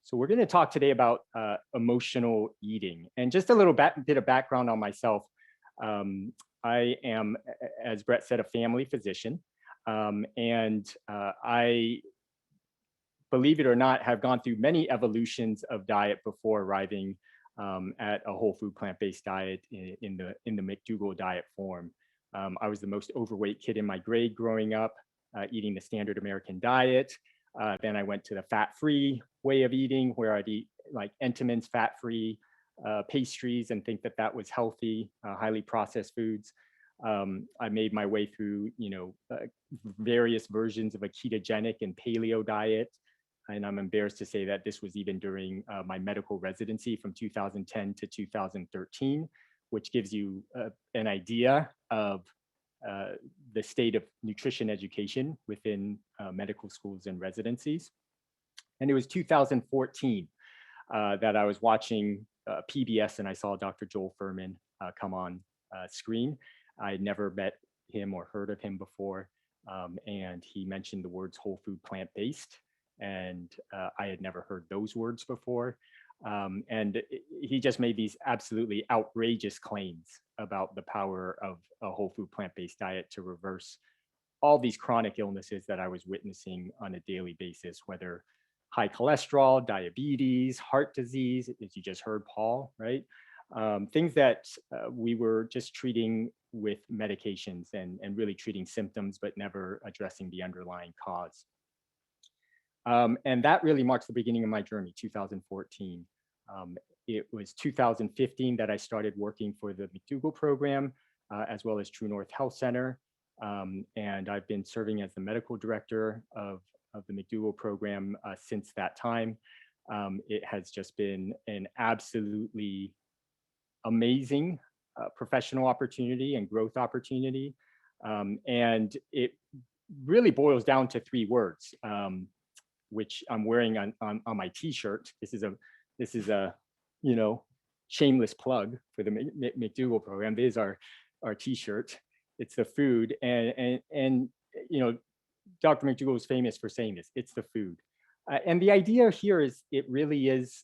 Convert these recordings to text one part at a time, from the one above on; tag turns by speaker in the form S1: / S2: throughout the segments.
S1: So we're going to talk today about emotional eating, and just a little bit of background on myself. Um, I am, as Brett said, a family physician, and I, believe it or not, have gone through many evolutions of diet before arriving at a whole food plant-based diet in the McDougall diet form. I was the most overweight kid in my grade growing up, eating the standard American diet. Then I went to the fat-free way of eating, where I'd eat like Entenmann's fat-free pastries and think that that was healthy, highly processed foods. I made my way through, various versions of a ketogenic and paleo diet. And I'm embarrassed to say that this was even during my medical residency from 2010 to 2013, which gives you an idea of the state of nutrition education within medical schools and residencies. And it was 2014 that I was watching PBS and I saw Dr. Joel Fuhrman come on screen. I had never met him or heard of him before. And he mentioned the words whole food plant-based. And I had never heard those words before. And he just made these absolutely outrageous claims about the power of a whole food plant-based diet to reverse all these chronic illnesses that I was witnessing on a daily basis, whether high cholesterol, diabetes, heart disease, as you just heard Paul, right? Things that we were just treating with medications and really treating symptoms, but never addressing the underlying cause. And that really marks the beginning of my journey, 2014. It was 2015 that I started working for the McDougall program, as well as True North Health Center. And I've been serving as the medical director of the McDougall program since that time. It has just been an absolutely amazing professional opportunity and growth opportunity. And it really boils down to three words. Which I'm wearing on my T-shirt. This is a shameless plug for the McDougall program. This is our T-shirt. It's the food, and Dr. McDougall is famous for saying this. It's the food, and the idea here is it really is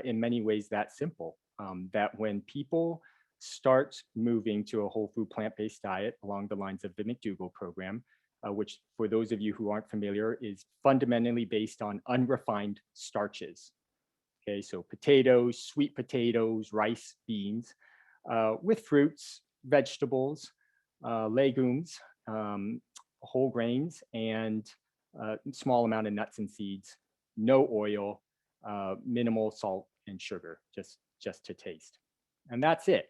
S1: in many ways that simple. That when people start moving to a whole food plant-based diet along the lines of the McDougall program, which for those of you who aren't familiar is fundamentally based on unrefined starches. Okay, so potatoes, sweet potatoes, rice, beans, with fruits, vegetables, legumes, whole grains, and a small amount of nuts and seeds, no oil, minimal salt and sugar, just to taste. And that's it.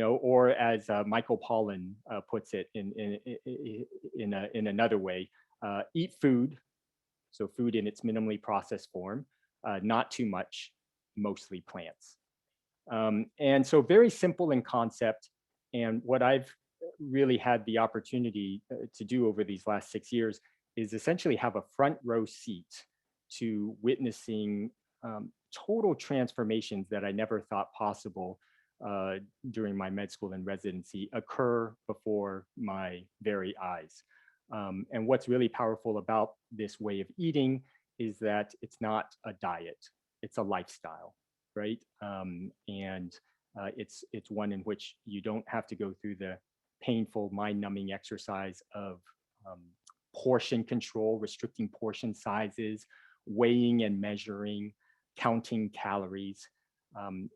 S1: Or as Michael Pollan puts it in another way, eat food, so food in its minimally processed form, not too much, mostly plants. And so very simple in concept, and what I've really had the opportunity to do over these last 6 years is essentially have a front row seat to witnessing total transformations that I never thought possible during my med school and residency occur before my very eyes. And what's really powerful about this way of eating is that it's not a diet, it's a lifestyle, right? And it's one in which you don't have to go through the painful, mind-numbing exercise of portion control, restricting portion sizes, weighing and measuring, counting calories.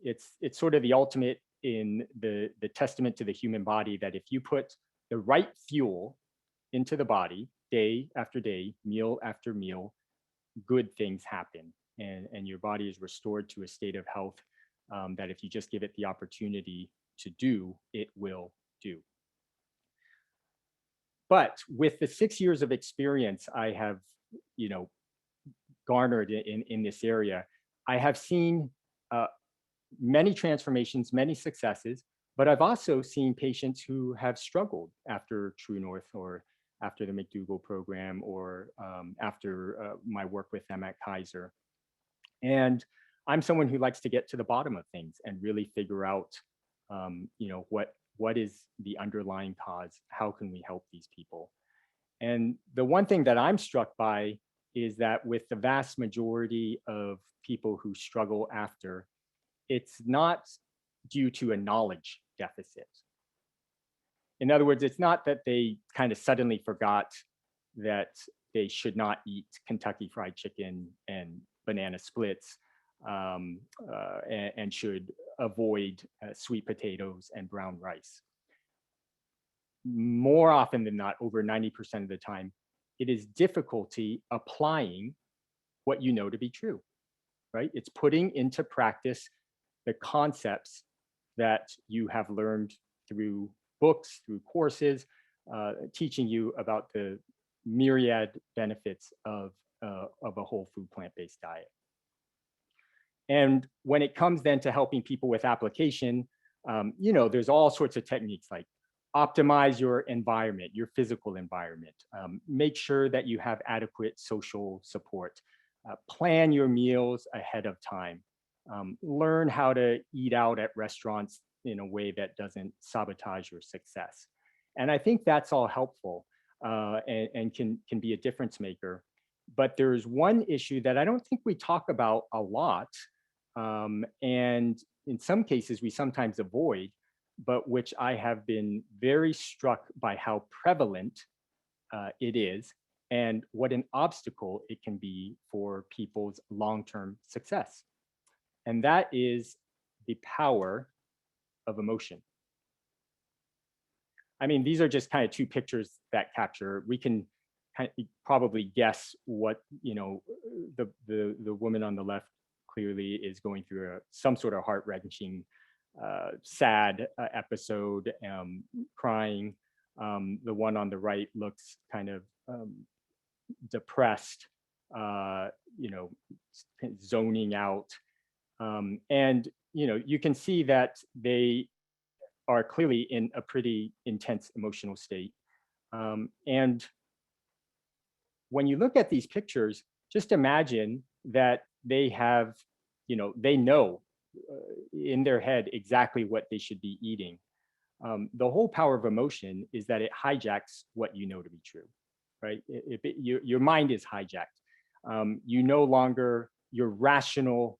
S1: It's sort of the ultimate in the testament to the human body that if you put the right fuel into the body day after day, meal after meal, good things happen. And your body is restored to a state of health that if you just give it the opportunity to do, it will do. But with the 6 years of experience I have, garnered in this area, I have seen many transformations, many successes, but I've also seen patients who have struggled after True North or after the McDougall program or after my work with them at Kaiser. And I'm someone who likes to get to the bottom of things and really figure out, what is the underlying cause? How can we help these people? And the one thing that I'm struck by is that with the vast majority of people who struggle after, it's not due to a knowledge deficit. In other words, it's not that they kind of suddenly forgot that they should not eat Kentucky Fried Chicken and banana splits, and should avoid sweet potatoes and brown rice. More often than not, over 90% of the time, it is difficulty applying what you know to be true, right? It's putting into practice the concepts that you have learned through books, through courses, teaching you about the myriad benefits of a whole food plant-based diet. And when it comes then to helping people with application, there's all sorts of techniques like optimize your environment, your physical environment, make sure that you have adequate social support, plan your meals ahead of time, learn how to eat out at restaurants in a way that doesn't sabotage your success. And I think that's all helpful, and can be a difference maker. But there's one issue that I don't think we talk about a lot, and in some cases we sometimes avoid, but which I have been very struck by how prevalent it is and what an obstacle it can be for people's long-term success. And that is the power of emotion. I mean, these are just kind of two pictures that capture. We can kind of probably guess what, the woman on the left clearly is going through some sort of heart-wrenching, sad episode, crying. The one on the right looks kind of depressed, zoning out. And you can see that they are clearly in a pretty intense emotional state. And when you look at these pictures, just imagine that they have, they know in their head exactly what they should be eating. The whole power of emotion is that it hijacks what you know to be true, right? Your mind is hijacked. You no longer, your rational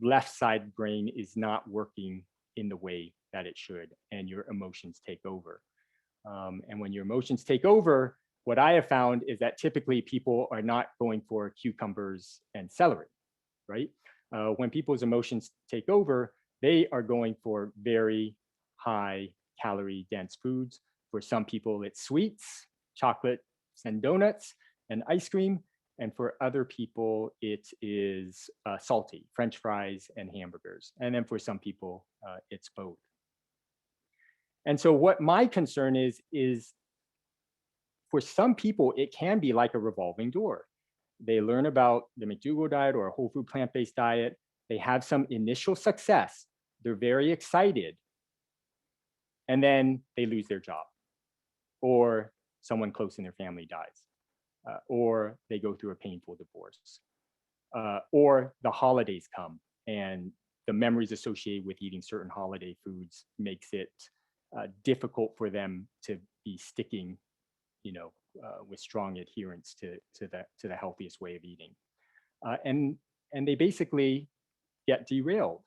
S1: left side brain is not working in the way that it should, and your emotions take over. And when your emotions take over, what I have found is that typically people are not going for cucumbers and celery, right? When people's emotions take over, they are going for very high calorie dense foods. For some people, it's sweets, chocolates and donuts and ice cream. And for other people, it is salty, French fries and hamburgers. And then for some people, it's both. And so what my concern is for some people, it can be like a revolving door. They learn about the McDougall diet or a whole food plant-based diet. They have some initial success. They're very excited. And then they lose their job, or someone close in their family dies, or they go through a painful divorce, or the holidays come and the memories associated with eating certain holiday foods makes it difficult for them to be sticking, with strong adherence to the healthiest way of eating, and they basically get derailed.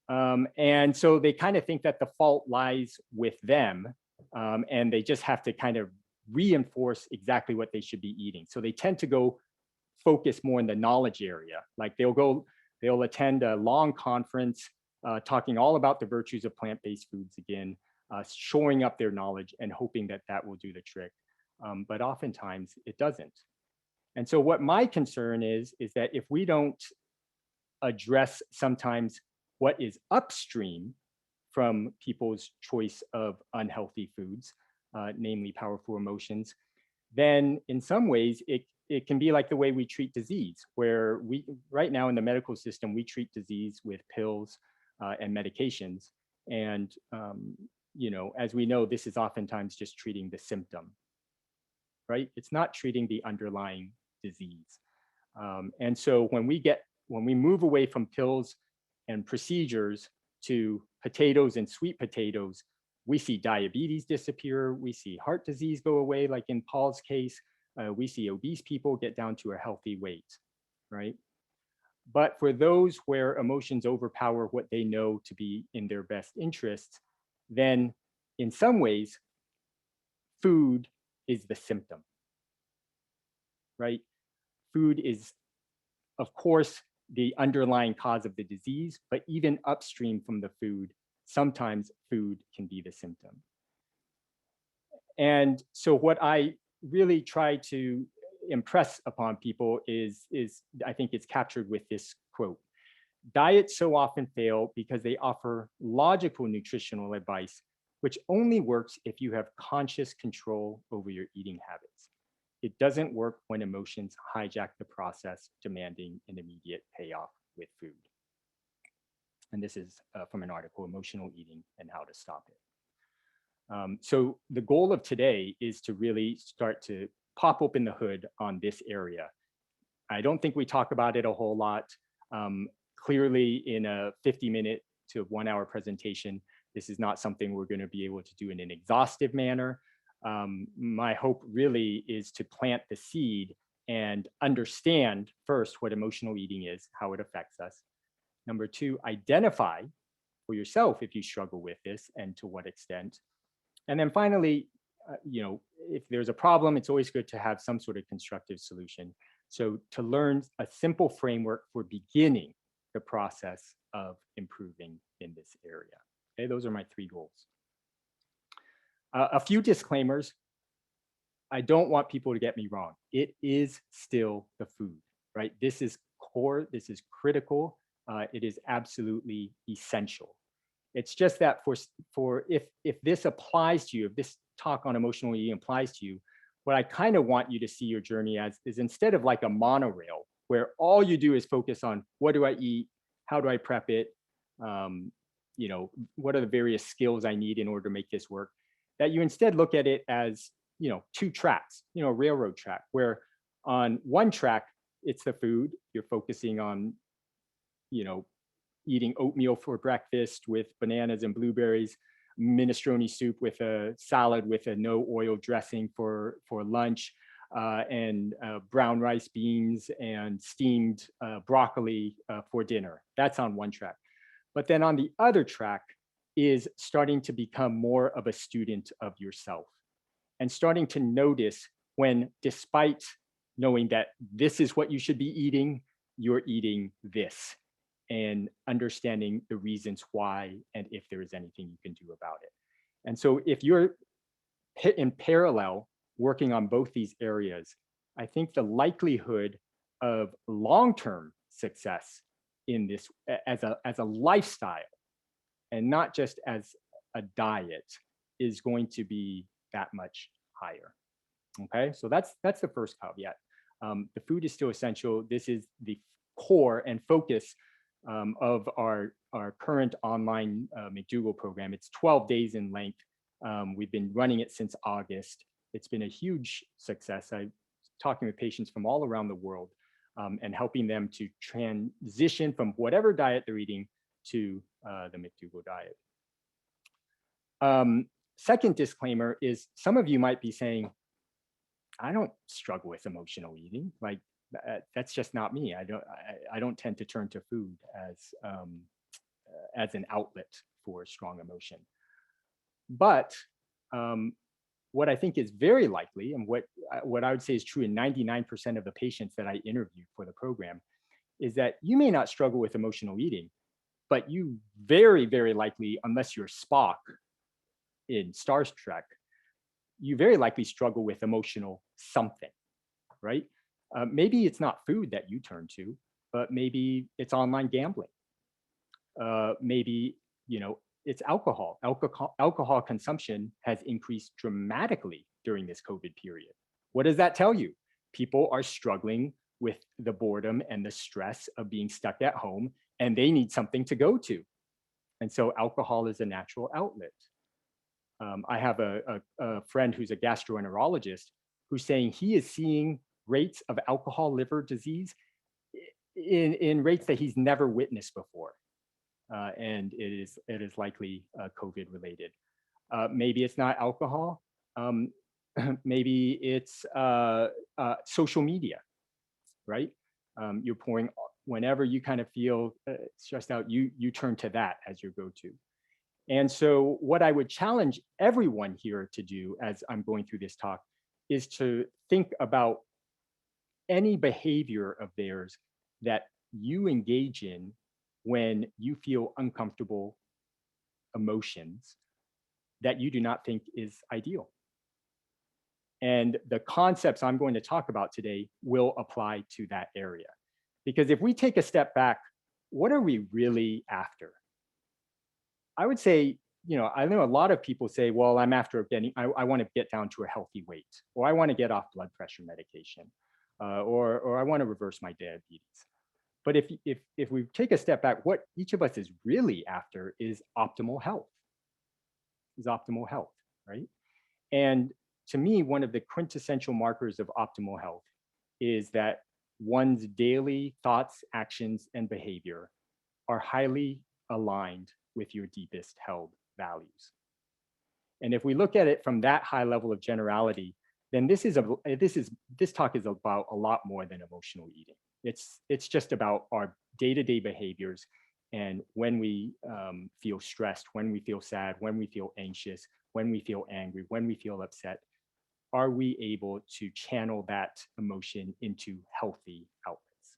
S1: And so they kind of think that the fault lies with them, and they just have to kind of reinforce exactly what they should be eating. So they tend to go focus more in the knowledge area. Like they'll attend a long conference talking all about the virtues of plant-based foods again, shoring up their knowledge and hoping that that will do the trick. But oftentimes it doesn't. And so what my concern is that if we don't address sometimes what is upstream from people's choice of unhealthy foods, namely powerful emotions, then in some ways it can be like the way we treat disease, where we right now in the medical system, we treat disease with pills and medications. And as we know, this is oftentimes just treating the symptom, right? It's not treating the underlying disease. And so when we move away from pills and procedures to potatoes and sweet potatoes, we see diabetes disappear, we see heart disease go away, like in Paul's case, We see obese people get down to a healthy weight, right? But for those where emotions overpower what they know to be in their best interest, then in some ways, food is the symptom, right? Food is, of course, the underlying cause of the disease, but even upstream from the food, sometimes food can be the symptom. And so what I really try to impress upon people is I think it's captured with this quote. Diets so often fail because they offer logical nutritional advice, which only works if you have conscious control over your eating habits. It doesn't work when emotions hijack the process, demanding an immediate payoff with food. And this is from an article, Emotional Eating and How to Stop It. So the goal of today is to really start to pop open the hood on this area. I don't think we talk about it a whole lot. Clearly, in a 50-minute to 1 hour presentation, this is not something we're going to be able to do in an exhaustive manner. My hope really is to plant the seed and understand first what emotional eating is, how it affects us. Number two, identify for yourself if you struggle with this and to what extent. And then finally, if there's a problem, it's always good to have some sort of constructive solution. So to learn a simple framework for beginning the process of improving in this area. Okay, those are my 3 goals. A few disclaimers. I don't want people to get me wrong. It is still the food, right? This is core, this is critical. It is absolutely essential. It's just that for if this applies to you, if this talk on emotional eating applies to you, what I kind of want you to see your journey as is instead of like a monorail where all you do is focus on what do I eat, how do I prep it, what are the various skills I need in order to make this work, that you instead look at it as 2 tracks, railroad track, where on one track it's the food, you're focusing on eating oatmeal for breakfast with bananas and blueberries, minestrone soup with a salad with a no oil dressing for lunch, and brown rice, beans, and steamed broccoli for dinner. That's on one track. But then on the other track is starting to become more of a student of yourself and starting to notice when, despite knowing that this is what you should be eating, you're eating this, and understanding the reasons why and if there is anything you can do about it. And so if you're in parallel working on both these areas, I think the likelihood of long-term success in this as a lifestyle and not just as a diet is going to be that much higher. Okay, so that's the first caveat. The food is still essential. This is the core and focus of our current online McDougall program. It's 12 days in length. We've been running it since August. It's been a huge success. I'm talking with patients from all around the world and helping them to transition from whatever diet they're eating to the McDougall diet. Second disclaimer is some of you might be saying, I don't struggle with emotional eating. Like that's just not me. I don't tend to turn to food as an outlet for strong emotion. But what I think is very likely, and what I would say is true in 99% of the patients that I interviewed for the program, is that you may not struggle with emotional eating, but you very, very likely, unless you're Spock in Star Trek, you very likely struggle with emotional something, right? Maybe it's not food that you turn to, but maybe it's online gambling. Maybe, it's alcohol. Alcohol consumption has increased dramatically during this COVID period. What does that tell you? People are struggling with the boredom and the stress of being stuck at home, and they need something to go to. And so alcohol is a natural outlet. I have a friend who's a gastroenterologist who's saying he is seeing rates of alcohol liver disease in rates that he's never witnessed before. And it is likely COVID related. Maybe it's not alcohol. Maybe it's social media, right? You're pouring whenever you kind of feel stressed out, you turn to that as your go-to. And so, what I would challenge everyone here to do as I'm going through this talk is to think about any behavior of theirs that you engage in when you feel uncomfortable emotions that you do not think is ideal. And the concepts I'm going to talk about today will apply to that area. Because if we take a step back, what are we really after? I would say, I know a lot of people say, well, I'm after I want to get down to a healthy weight, or I want to get off blood pressure medication, or I want to reverse my diabetes. But if we take a step back, what each of us is really after is optimal health, right? And to me, one of the quintessential markers of optimal health is that one's daily thoughts, actions, and behavior are highly aligned with your deepest held values. And if we look at it from that high level of generality, then this talk is about a lot more than emotional eating. It's just about our day-to-day behaviors, and when we feel stressed, when we feel sad, when we feel anxious, when we feel angry, when we feel upset, are we able to channel that emotion into healthy outlets?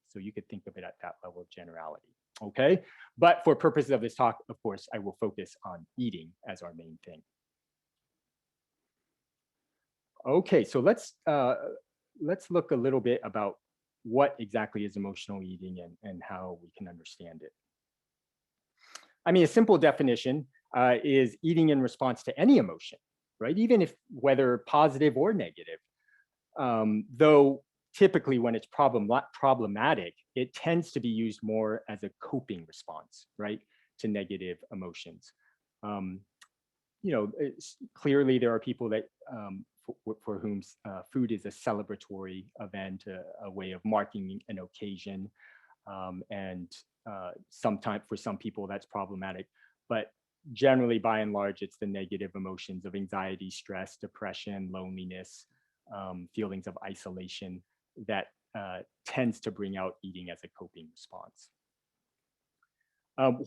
S1: So you could think of it at that level of generality. Okay. But for purposes of this talk, of course, I will focus on eating as our main thing. Okay, so let's look a little bit about what exactly is emotional eating and how we can understand it. I mean, a simple definition is eating in response to any emotion, right? Even if whether positive or negative. Though typically when it's problematic, it tends to be used more as a coping response, right, to negative emotions. Um, Clearly there are people that for whom food is a celebratory event, a way of marking an occasion, and sometimes for some people that's problematic. But generally, by and large, it's the negative emotions of anxiety, stress, depression, loneliness, feelings of isolation that tends to bring out eating as a coping response.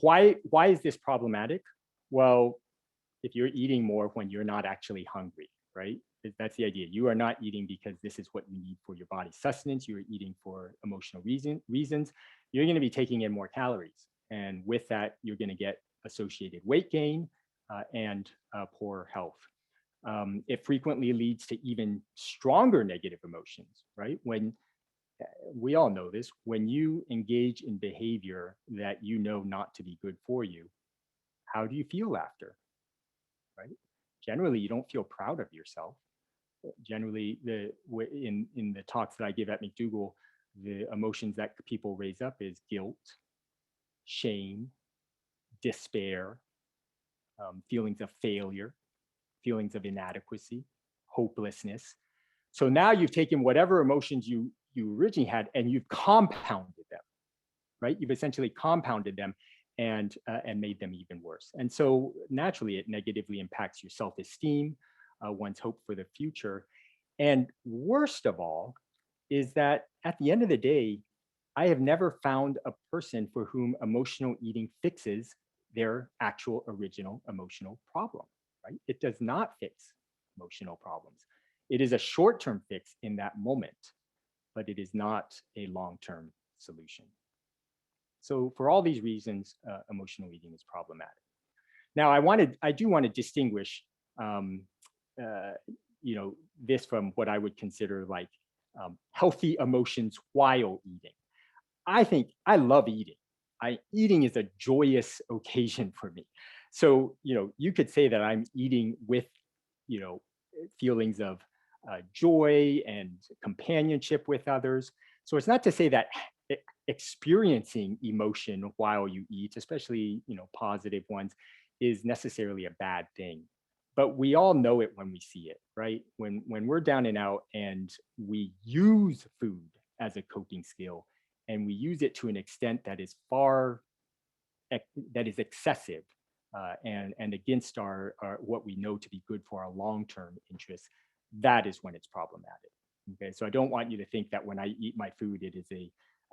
S1: Why is this problematic? Well, if you're eating more when you're not actually hungry, right? That's the idea. You are not eating because this is what you need for your body's sustenance. You're eating for emotional reasons. You're going to be taking in more calories. And with that, you're going to get associated weight gain and poor health. It frequently leads to even stronger negative emotions, right? When we all know this, when you engage in behavior that you know not to be good for you, how do you feel after? Right? Generally, you don't feel proud of yourself. Generally, in the talks that I give at McDougall, the emotions that people raise up is guilt, shame, despair, feelings of failure, feelings of inadequacy, hopelessness. So now you've taken whatever emotions you originally had and you've compounded them, right? You've essentially compounded them and made them even worse. And so naturally, it negatively impacts your self-esteem, one's hope for the future. And worst of all, is that at the end of the day, I have never found a person for whom emotional eating fixes their actual original emotional problem, right? It does not fix emotional problems. It is a short-term fix in that moment, but it is not a long-term solution. So for all these reasons, emotional eating is problematic. Now, I do want to distinguish, um, uh, this from what I would consider like healthy emotions while eating. I think I love eating. Eating is a joyous occasion for me. So, you could say that I'm eating with, you know, feelings of joy and companionship with others. So it's not to say that experiencing emotion while you eat, especially, positive ones, is necessarily a bad thing. But we all know it when we see it, right? When we're down and out and we use food as a coping skill, and we use it to an extent that is that is excessive, and against our what we know to be good for our long-term interests, that is when it's problematic. Okay, so I don't want you to think that when I eat my food, it is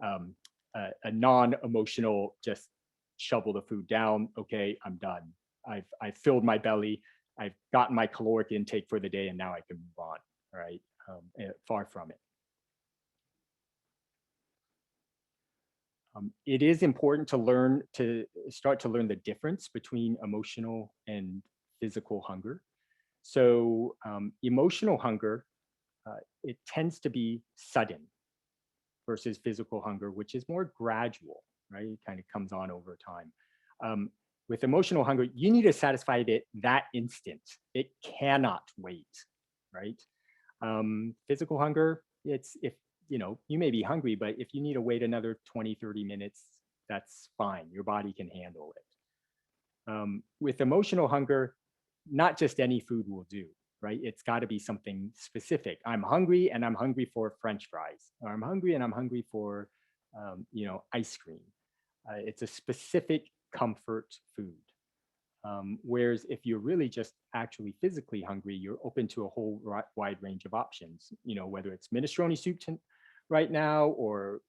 S1: um, a non-emotional, just shovel the food down. Okay, I'm done. I've filled my belly. I've gotten my caloric intake for the day, and now I can move on. Right, far from it. It is important to start to learn the difference between emotional and physical hunger. So emotional hunger, it tends to be sudden versus physical hunger, which is more gradual, right? It kind of comes on over time. Um, with emotional hunger, you need to satisfy it that instant. It cannot wait, right? Physical hunger, it's if you may be hungry, but if you need to wait another 20, 30 minutes, that's fine. Your body can handle it. With emotional hunger, not just any food will do, right? It's got to be something specific. I'm hungry and I'm hungry for French fries, or I'm hungry and I'm hungry for, ice cream. It's a specific comfort food. Whereas if you're really just actually physically hungry, you're open to a whole wide range of options, whether it's minestrone soup right now, or,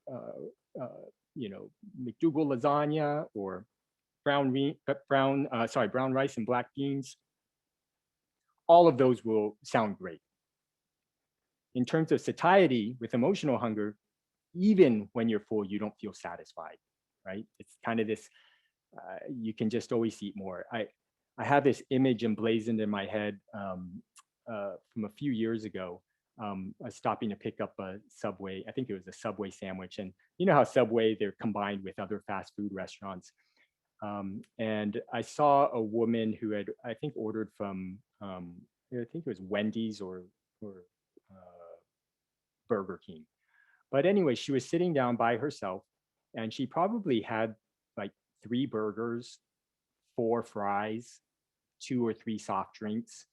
S1: McDougal lasagna, or brown rice and black beans. All of those will sound great. In terms of satiety, with emotional hunger, even when you're full, you don't feel satisfied, right? It's kind of this, you can just always eat more. I have this image emblazoned in my head from a few years ago. I was stopping to pick up a Subway. I think it was a Subway sandwich. And you know how Subway, they're combined with other fast food restaurants. And I saw a woman who had, I think, ordered from, I think it was Wendy's or Burger King. But anyway, she was sitting down by herself, and she probably had like 3 burgers, 4 fries, 2 or 3 soft drinks,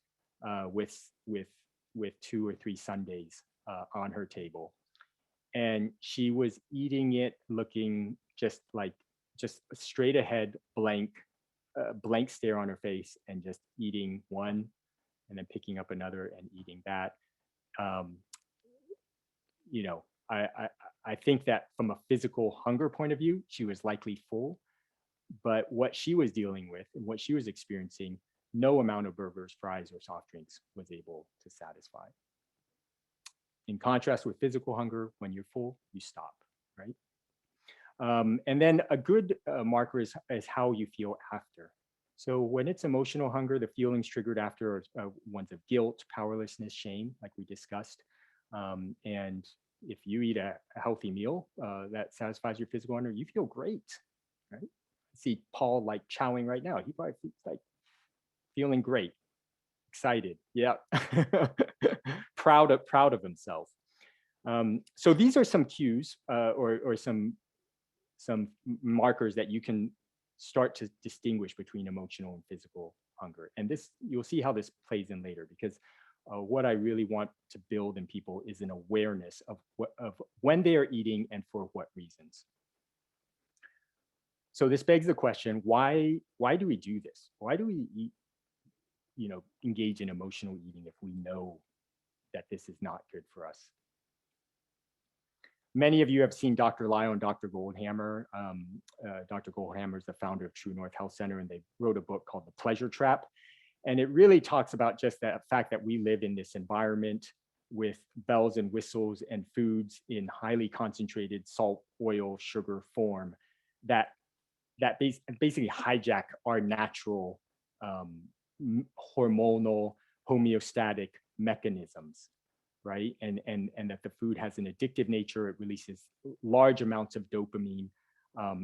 S1: with 2 or 3 sundaes on her table, and she was eating it looking just straight ahead, blank stare on her face, and just eating one and then picking up another and eating that. Um, you know, I think that from a physical hunger point of view, she was likely full, but what she was dealing with and what she was experiencing, no amount of burgers, fries, or soft drinks was able to satisfy. In contrast with physical hunger, when you're full, you stop, right? And then a good marker is how you feel after. So when it's emotional hunger, the feelings triggered after are ones of guilt, powerlessness, shame, like we discussed. And if you eat a healthy meal that satisfies your physical hunger, you feel great, right? I see Paul like chowing right now. He probably feels like feeling great, excited, yeah, proud of himself. So these are some cues or some markers that you can start to distinguish between emotional and physical hunger. And this, you'll see how this plays in later, because what I really want to build in people is an awareness of when they are eating and for what reasons. So this begs the question, why do we do this? Why do we eat, engage in emotional eating if we know that this is not good for us? Many of you have seen Dr. Lyle and Dr. Goldhammer. Dr. Goldhammer is the founder of True North Health Center, and they wrote a book called The Pleasure Trap. And it really talks about just that fact that we live in this environment with bells and whistles and foods in highly concentrated salt, oil, sugar form that basically hijack our natural hormonal homeostatic mechanisms, right? And that the food has an addictive nature. It releases large amounts of dopamine.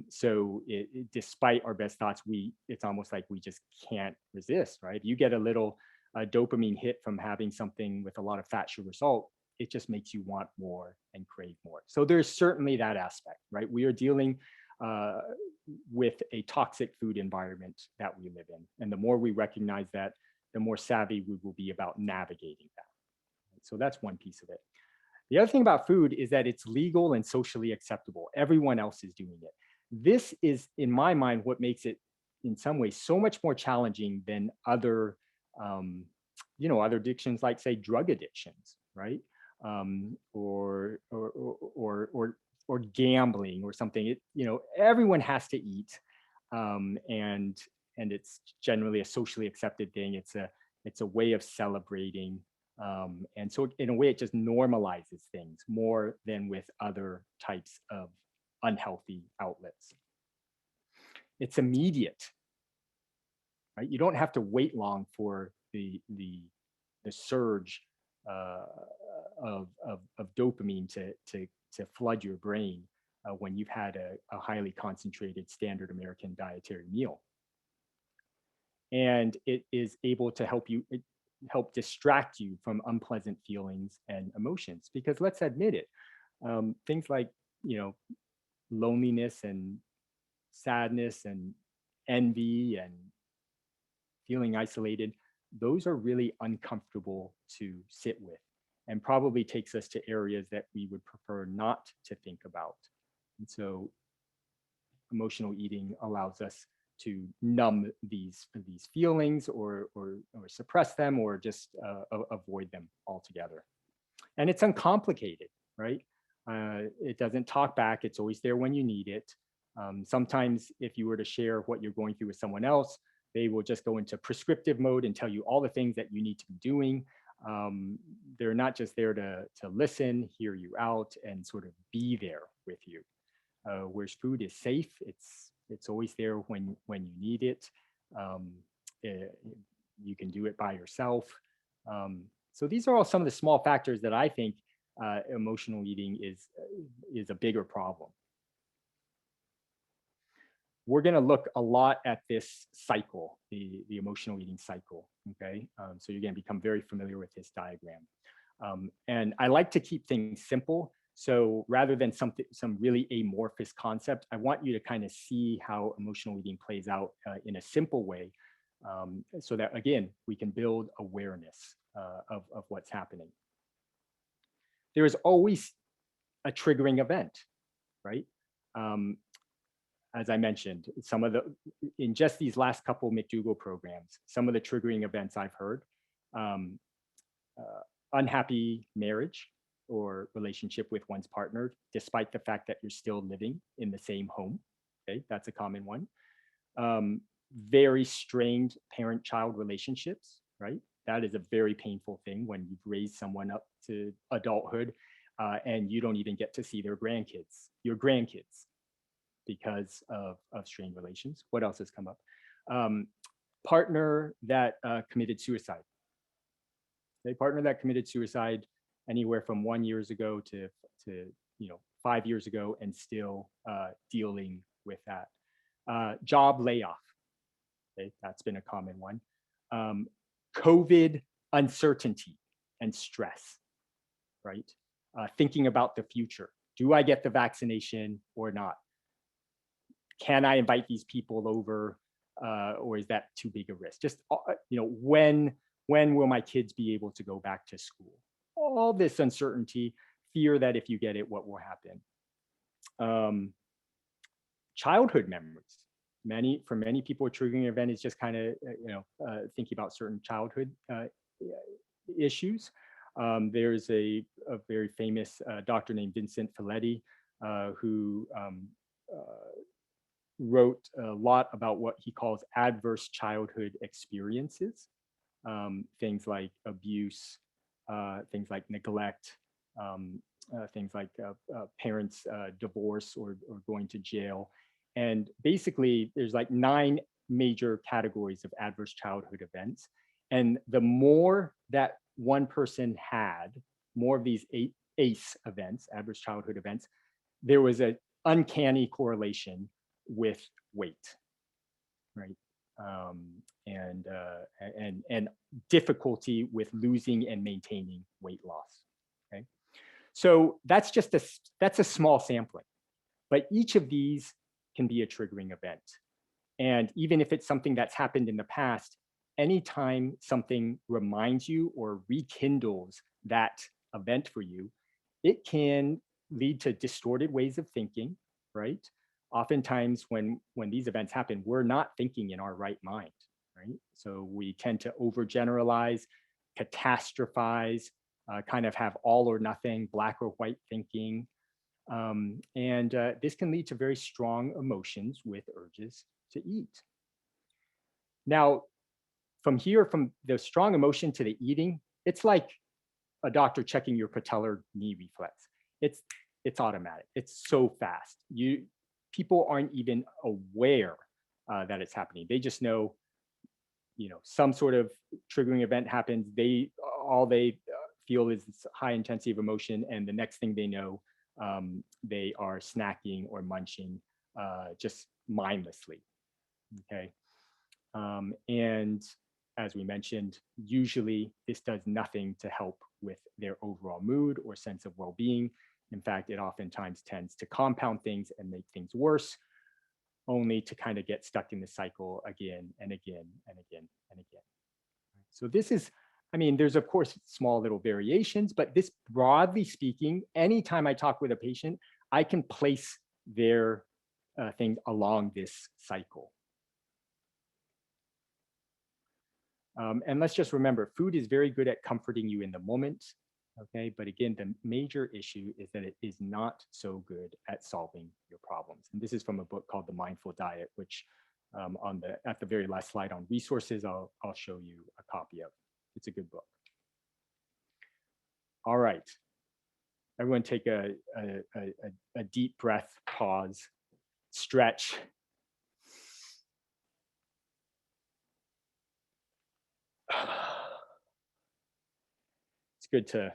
S1: So despite our best thoughts, it's almost like we just can't resist, right? If you get a little dopamine hit from having something with a lot of fat, sugar, salt, it just makes you want more and crave more. So there's certainly that aspect, right? We are dealing with a toxic food environment that we live in. And the more we recognize that, the more savvy we will be about navigating that. So that's one piece of it. The other thing about food is that it's legal and socially acceptable. Everyone else is doing it. This is, in my mind, what makes it in some ways so much more challenging than other other addictions like say drug addictions, right? Or gambling or something. Everyone has to eat, and it's generally a socially accepted thing. It's a way of celebrating, and so in a way it just normalizes things more than with other types of unhealthy outlets. It's immediate, right? You don't have to wait long for the surge uh, of dopamine to flood your brain when you've had a highly concentrated standard American dietary meal. And it is able to help distract you from unpleasant feelings and emotions. Because let's admit it, things like loneliness and sadness and envy and feeling isolated, those are really uncomfortable to sit with and probably takes us to areas that we would prefer not to think about. And so emotional eating allows us to numb these feelings or suppress them or just avoid them altogether. And it's uncomplicated, right? It doesn't talk back. It's always there when you need it. Sometimes if you were to share what you're going through with someone else, they will just go into prescriptive mode and tell you all the things that you need to be doing. They're not just there to listen, hear you out, and sort of be there with you. Whereas food is safe, it's always there when you need it. Um, eh, you can do it by yourself. So these are all some of the small factors that I think emotional eating is a bigger problem. We're going to look a lot at this cycle, the emotional eating cycle. Okay, so you're going to become very familiar with this diagram. And I like to keep things simple. So rather than some really amorphous concept, I want you to kind of see how emotional eating plays out in a simple way, so that again we can build awareness of what's happening. There is always a triggering event, right? Um, as I mentioned, in just these last couple McDougall programs, some of the triggering events I've heard, um, uh, unhappy marriage or relationship with one's partner, despite the fact that you're still living in the same home. Okay, that's a common one. Um, Very strained parent-child relationships, right? That is a very painful thing when you've raised someone up to adulthood and you don't even get to see your grandkids, because of strained relations. What else has come up? Um, Partner that committed suicide. A partner that committed suicide anywhere from 1 years ago to 5 years ago and still dealing with that. Job layoff. Okay, that's been a common one. Um, COVID uncertainty and stress, right? Thinking about the future. Do I get the vaccination or not? Can I invite these people over, or is that too big a risk? Just when will my kids be able to go back to school? All this uncertainty, fear that if you get it, what will happen? Childhood memories. For many people, a triggering event is just kind of thinking about certain childhood issues. There's a very famous doctor named Vincent Felitti who wrote a lot about what he calls adverse childhood experiences, things like abuse, things like neglect, things like parents' divorce or going to jail. And basically, there's like 9 major categories of adverse childhood events. And the more that one person had, more of these ACE events, adverse childhood events, there was an uncanny correlation with weight, right? Um, and difficulty with losing and maintaining weight loss. Okay, so that's a small sampling, but each of these can be a triggering event. And even if it's something that's happened in the past, anytime something reminds you or rekindles that event for you, it can lead to distorted ways of thinking, right? Oftentimes when these events happen, we're not thinking in our right mind, right? So we tend to overgeneralize. catastrophize, kind of have all or nothing, black or white thinking. And this can lead to very strong emotions with urges to eat. Now, from here, from the strong emotion to the eating, it's like a doctor checking your patellar knee reflex. It's it's automatic. It's so fast. People aren't even aware that it's happening. They just know, some sort of triggering event happens. They feel is this high intensity of emotion, and the next thing they know, they are snacking or munching just mindlessly. Okay. And as we mentioned, usually this does nothing to help with their overall mood or sense of well-being. In fact, it oftentimes tends to compound things and make things worse, only to kind of get stuck in the cycle again and again and again and again. So this is, there's of course small little variations, but this, broadly speaking, anytime I talk with a patient, I can place their thing along this cycle. And let's just remember, food is very good at comforting you in the moment. Okay, but again, the major issue is that it is not so good at solving your problems. And this is from a book called The Mindful Diet, which at the very last slide on resources, I'll show you a copy of. It's a good book. All right, everyone take a deep breath, pause, stretch. It's good to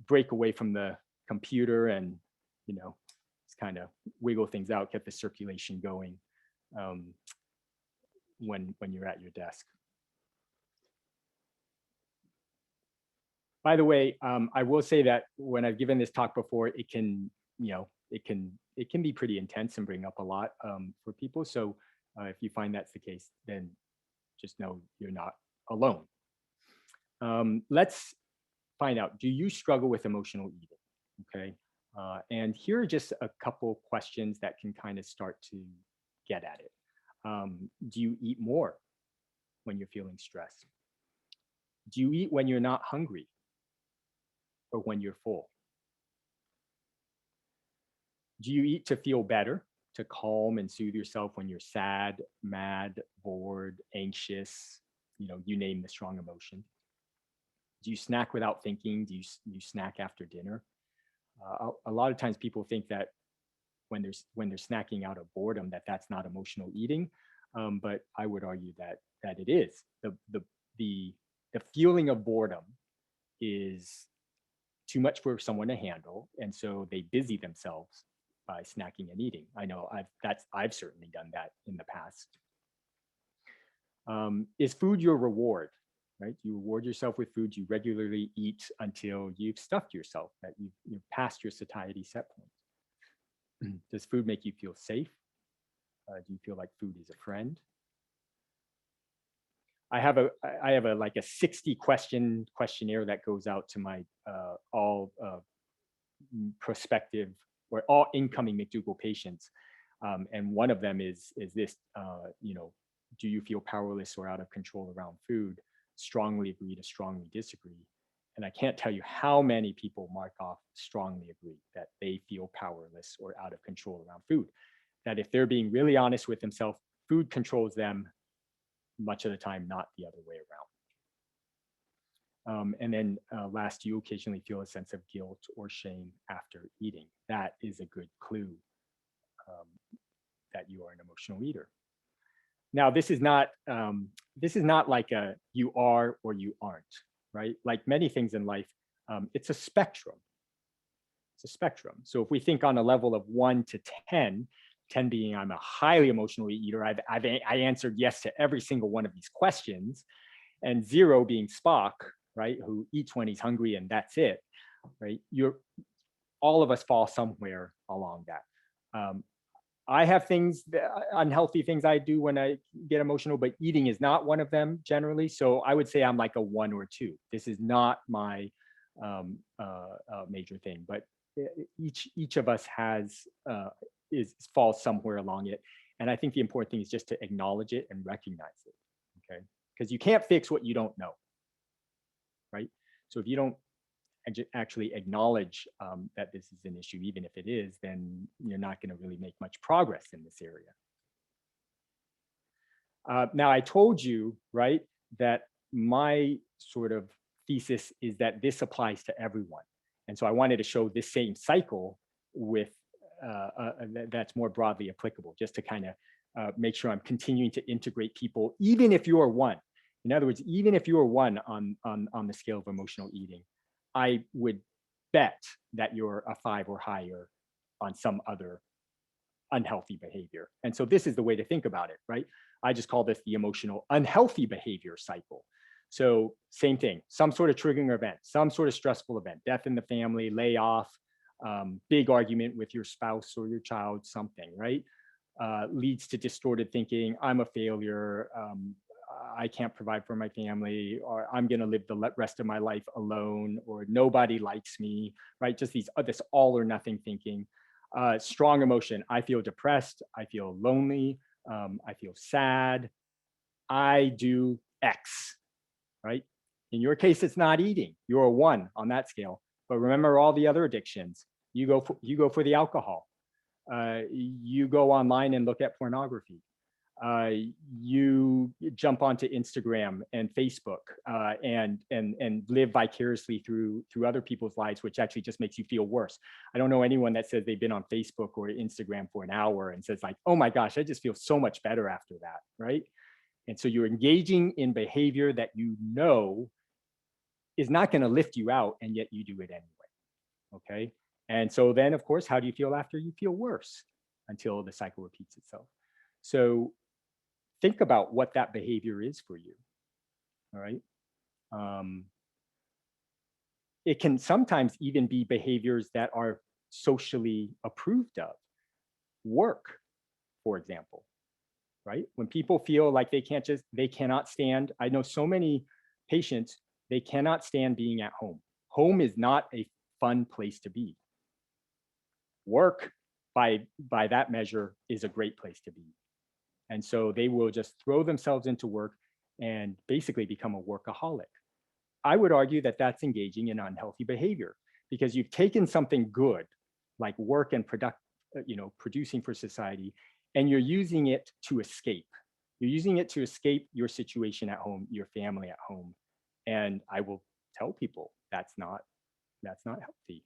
S1: break away from the computer and, just kind of wiggle things out, get the circulation going when you're at your desk. By the way, I will say that when I've given this talk before, it can be pretty intense and bring up a lot for people. So if you find that's the case, then just know you're not alone. Let's find out, do you struggle with emotional eating? Okay. And here are just a couple questions that can kind of start to get at it. Do you eat more when you're feeling stressed? Do you eat when you're not hungry or when you're full? Do you eat to feel better, to calm and soothe yourself when you're sad, mad, bored, anxious, you name the strong emotion? Do you snack without thinking? Do you snack after dinner? A lot of times people think that when they're snacking out of boredom, that's not emotional eating, but I would argue that it is. The feeling of boredom is too much for someone to handle, and so they busy themselves by snacking and eating. I know I've certainly done that in the past. Is food your reward? Right? You reward yourself with food. You regularly eat until you've stuffed yourself, that you've passed your satiety set point. Does food make you feel safe? Do you feel like food is a friend? I have like a 60 question questionnaire that goes out to my all prospective or all incoming McDougall patients. And one of them is this, do you feel powerless or out of control around food? Strongly agree to strongly disagree. And I can't tell you how many people mark off strongly agree, that they feel powerless or out of control around food. That if they're being really honest with themselves, food controls them much of the time, not the other way around. And then last, you occasionally feel a sense of guilt or shame after eating. That is a good clue that you are an emotional eater. Now, this is not like a you are or you aren't, right? Like many things in life, it's a spectrum. It's a spectrum. So if we think on a level of 1 to 10, 10 being I'm a highly emotional eater, I answered yes to every single one of these questions, and 0 being Spock, right, who eats when he's hungry and that's it, right? All of us fall somewhere along that. I have unhealthy things I do when I get emotional, but eating is not one of them generally. So I would say I'm like a 1 or 2. This is not my major thing, but each of us falls somewhere along it. And I think the important thing is just to acknowledge it and recognize it. Okay, because you can't fix what you don't know. right? So if you don't actually acknowledge that this is an issue, even if it is, then you're not going to really make much progress in this area. Now, I told you, right, that my sort of thesis is that this applies to everyone. And so I wanted to show this same cycle with that's more broadly applicable, just to kind of make sure I'm continuing to integrate people, even if you are one. In other words, even if you are one on the scale of emotional eating, I would bet that you're a 5 or higher on some other unhealthy behavior. And so this is the way to think about it, right? I just call this the emotional unhealthy behavior cycle. So same thing, some sort of triggering event, some sort of stressful event, death in the family, layoff, big argument with your spouse or your child, something, right? Leads to distorted thinking. I'm a failure. I can't provide for my family, or I'm going to live the rest of my life alone, or nobody likes me, right? Just this all or nothing thinking. Strong emotion. I feel depressed. I feel lonely. I feel sad. I do X, right? In your case, it's not eating. You're a 1 on that scale. But remember all the other addictions. You go for the alcohol. You go online and look at pornography. You jump onto Instagram and Facebook and live vicariously through other people's lives, which actually just makes you feel worse. I don't know anyone that says they've been on Facebook or Instagram for an hour and says like, oh my gosh, I just feel so much better after that, right? And so you're engaging in behavior that you know is not going to lift you out, and yet you do it anyway. Okay. And so then, of course, how do you feel after? You feel worse until the cycle repeats itself. So think about what that behavior is for you. All right. Um, it can sometimes even be behaviors that are socially approved of. Work, for example, right? When people feel like they cannot stand, I know so many patients, they cannot stand being at home. Home is not a fun place to be. Work, by that measure, is a great place to be. And so they will just throw themselves into work and basically become a workaholic. I would argue that that's engaging in unhealthy behavior, because you've taken something good like work and producing for society, and you're using it to escape. You're using it to escape your situation at home, your family at home. And I will tell people that's not healthy.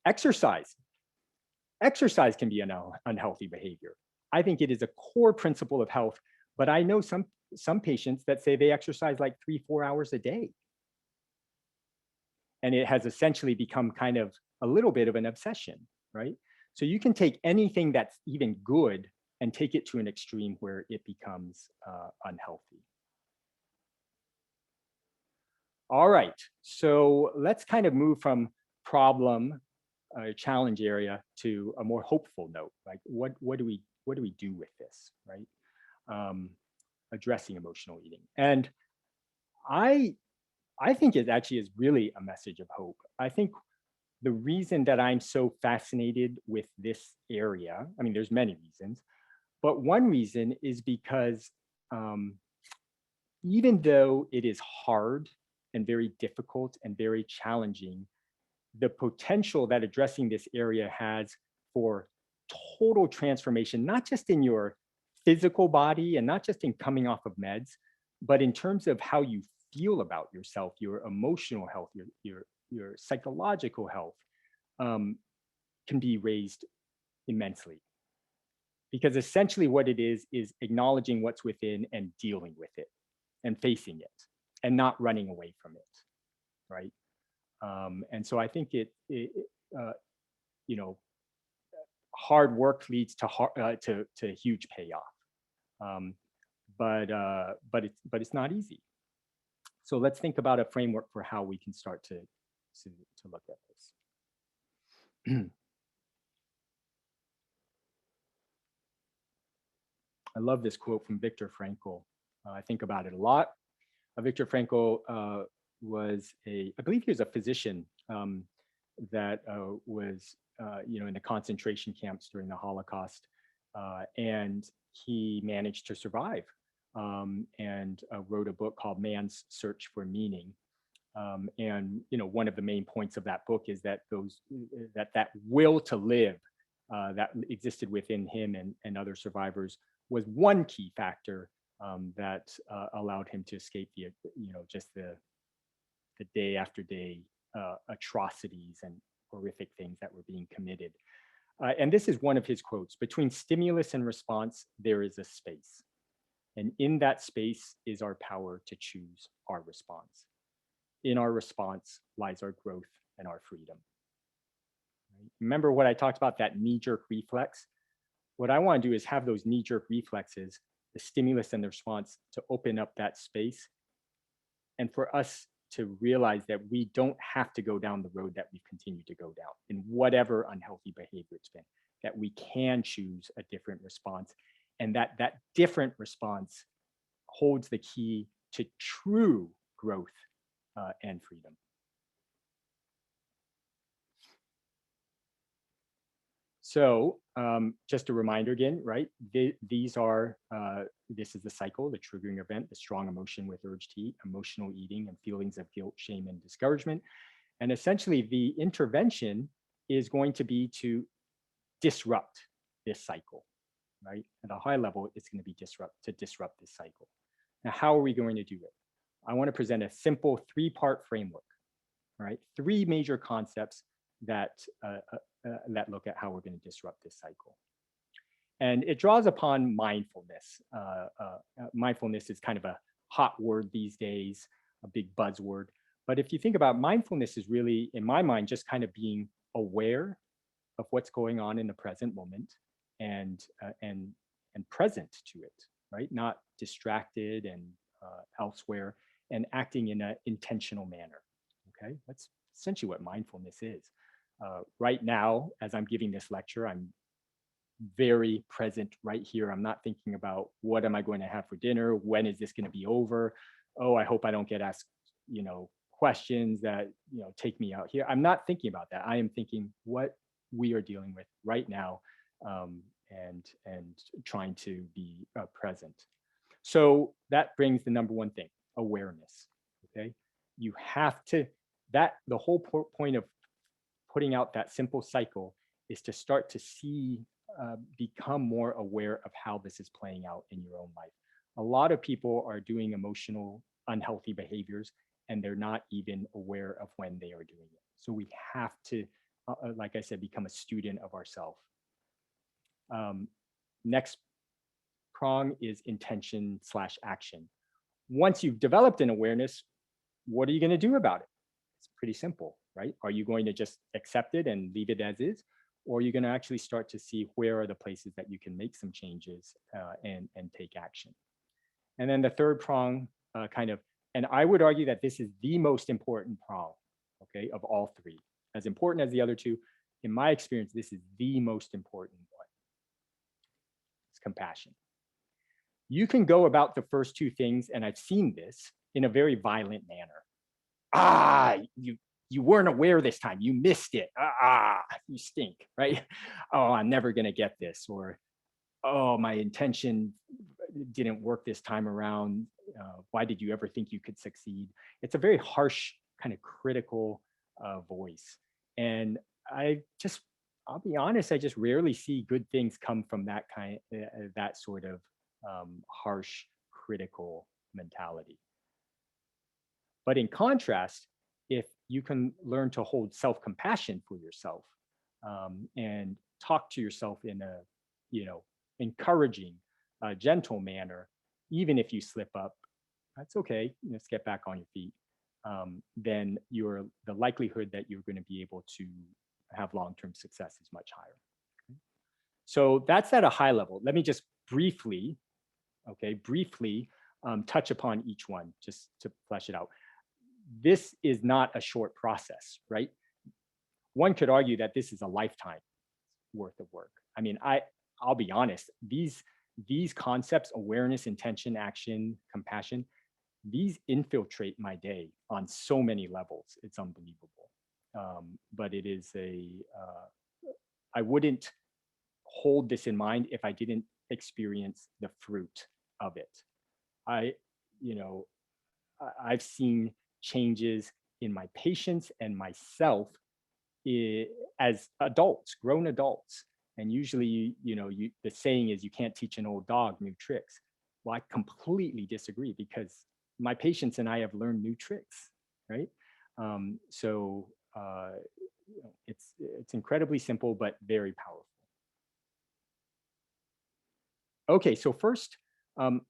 S1: Exercise. Exercise can be an unhealthy behavior. I think it is a core principle of health, but I know some patients that say they exercise like 3-4 hours a day. And it has essentially become kind of a little bit of an obsession, right? So you can take anything that's even good and take it to an extreme where it becomes unhealthy. All right, so let's kind of move from problem challenge area to a more hopeful note. Like what do we do with this, right? Addressing emotional eating. And I think it actually is really a message of hope. I think the reason that I'm so fascinated with this area, I mean, there's many reasons, but one reason is because even though it is hard and very difficult and very challenging, the potential that addressing this area has for total transformation, not just in your physical body and not just in coming off of meds, but in terms of how you feel about yourself, your emotional health, your psychological health, can be raised immensely. Because essentially what it is acknowledging what's within and dealing with it and facing it and not running away from it, right? And so I think you know, hard work leads to huge payoff, um, but it's not easy. So let's think about a framework for how we can start to look at this. I love this quote from Viktor Frankl. I think about it a lot. Viktor Frankl I believe he was a physician that was, in the concentration camps during the Holocaust, and he managed to survive and wrote a book called Man's Search for Meaning. And one of the main points of that book is that that will to live that existed within him and other survivors was one key factor that allowed him to escape just the day after day atrocities and horrific things that were being committed. And this is one of his quotes: "Between stimulus and response, there is a space. And in that space is our power to choose our response. In our response lies our growth and our freedom." Right? Remember what I talked about, that knee-jerk reflex? What I want to do is have those knee-jerk reflexes, the stimulus and the response, to open up that space, and for us to realize that we don't have to go down the road that we've continued to go down in whatever unhealthy behavior it's been, that we can choose a different response, and that different response holds the key to true growth and freedom. So just a reminder again, right? This is the cycle: the triggering event, the strong emotion with urge to eat, emotional eating, and feelings of guilt, shame, and discouragement. And essentially the intervention is going to be to disrupt this cycle, right? At a high level, it's going to be to disrupt this cycle. Now, how are we going to do it? I want to present a simple 3-part framework, right? 3 major concepts that look at how we're going to disrupt this cycle. And it draws upon mindfulness. Mindfulness is kind of a hot word these days, a big buzzword. But if you think about mindfulness, is really, in my mind, just kind of being aware of what's going on in the present moment and present to it, right? Not distracted and elsewhere, and acting in an intentional manner. Okay, that's essentially what mindfulness is. Right now, as I'm giving this lecture, I'm very present right here. I'm not thinking about what am I going to have for dinner? When is this going to be over? Oh, I hope I don't get asked, questions that, take me out here. I'm not thinking about that. I am thinking what we are dealing with right now, and trying to be present. So that brings the number one thing: awareness. Okay, you have to. The whole point of putting out that simple cycle is to start to see, become more aware of how this is playing out in your own life. A lot of people are doing emotional, unhealthy behaviors, and they're not even aware of when they are doing it. So we have to, like I said, become a student of ourselves. Next prong is intention/action. Once you've developed an awareness, what are you going to do about it? It's pretty simple, right? Are you going to just accept it and leave it as is? Or are you going to actually start to see where are the places that you can make some changes and take action? And then the third prong, and I would argue that this is the most important prong, okay, of all 3. As important as the other 2, in my experience, this is the most important one. It's compassion. You can go about the first 2 things, and I've seen this, in a very violent manner. You weren't aware this time. You missed it. You stink, right? Oh, I'm never going to get this. Or, oh, my intention didn't work this time around. Why did you ever think you could succeed? It's a very harsh, kind of critical voice. And I'll be honest, I just rarely see good things come from that sort of harsh, critical mentality. But in contrast, if you can learn to hold self-compassion for yourself, and talk to yourself in a, encouraging, gentle manner, even if you slip up, that's okay. Let's get back on your feet. Then the likelihood that you're going to be able to have long-term success is much higher. Okay? So that's at a high level. Let me just briefly touch upon each one just to flesh it out. This is not a short process, right? One could argue that this is a lifetime worth of work. I mean, I'll be honest, these concepts: awareness, intention, action, compassion, these infiltrate my day on so many levels. It's unbelievable. But it is I wouldn't hold this in mind if I didn't experience the fruit of it. I've seen changes in my patients and myself as adults, grown adults. And usually, the saying is you can't teach an old dog new tricks. Well, I completely disagree because my patients and I have learned new tricks, right? So it's incredibly simple but very powerful. Okay, so first,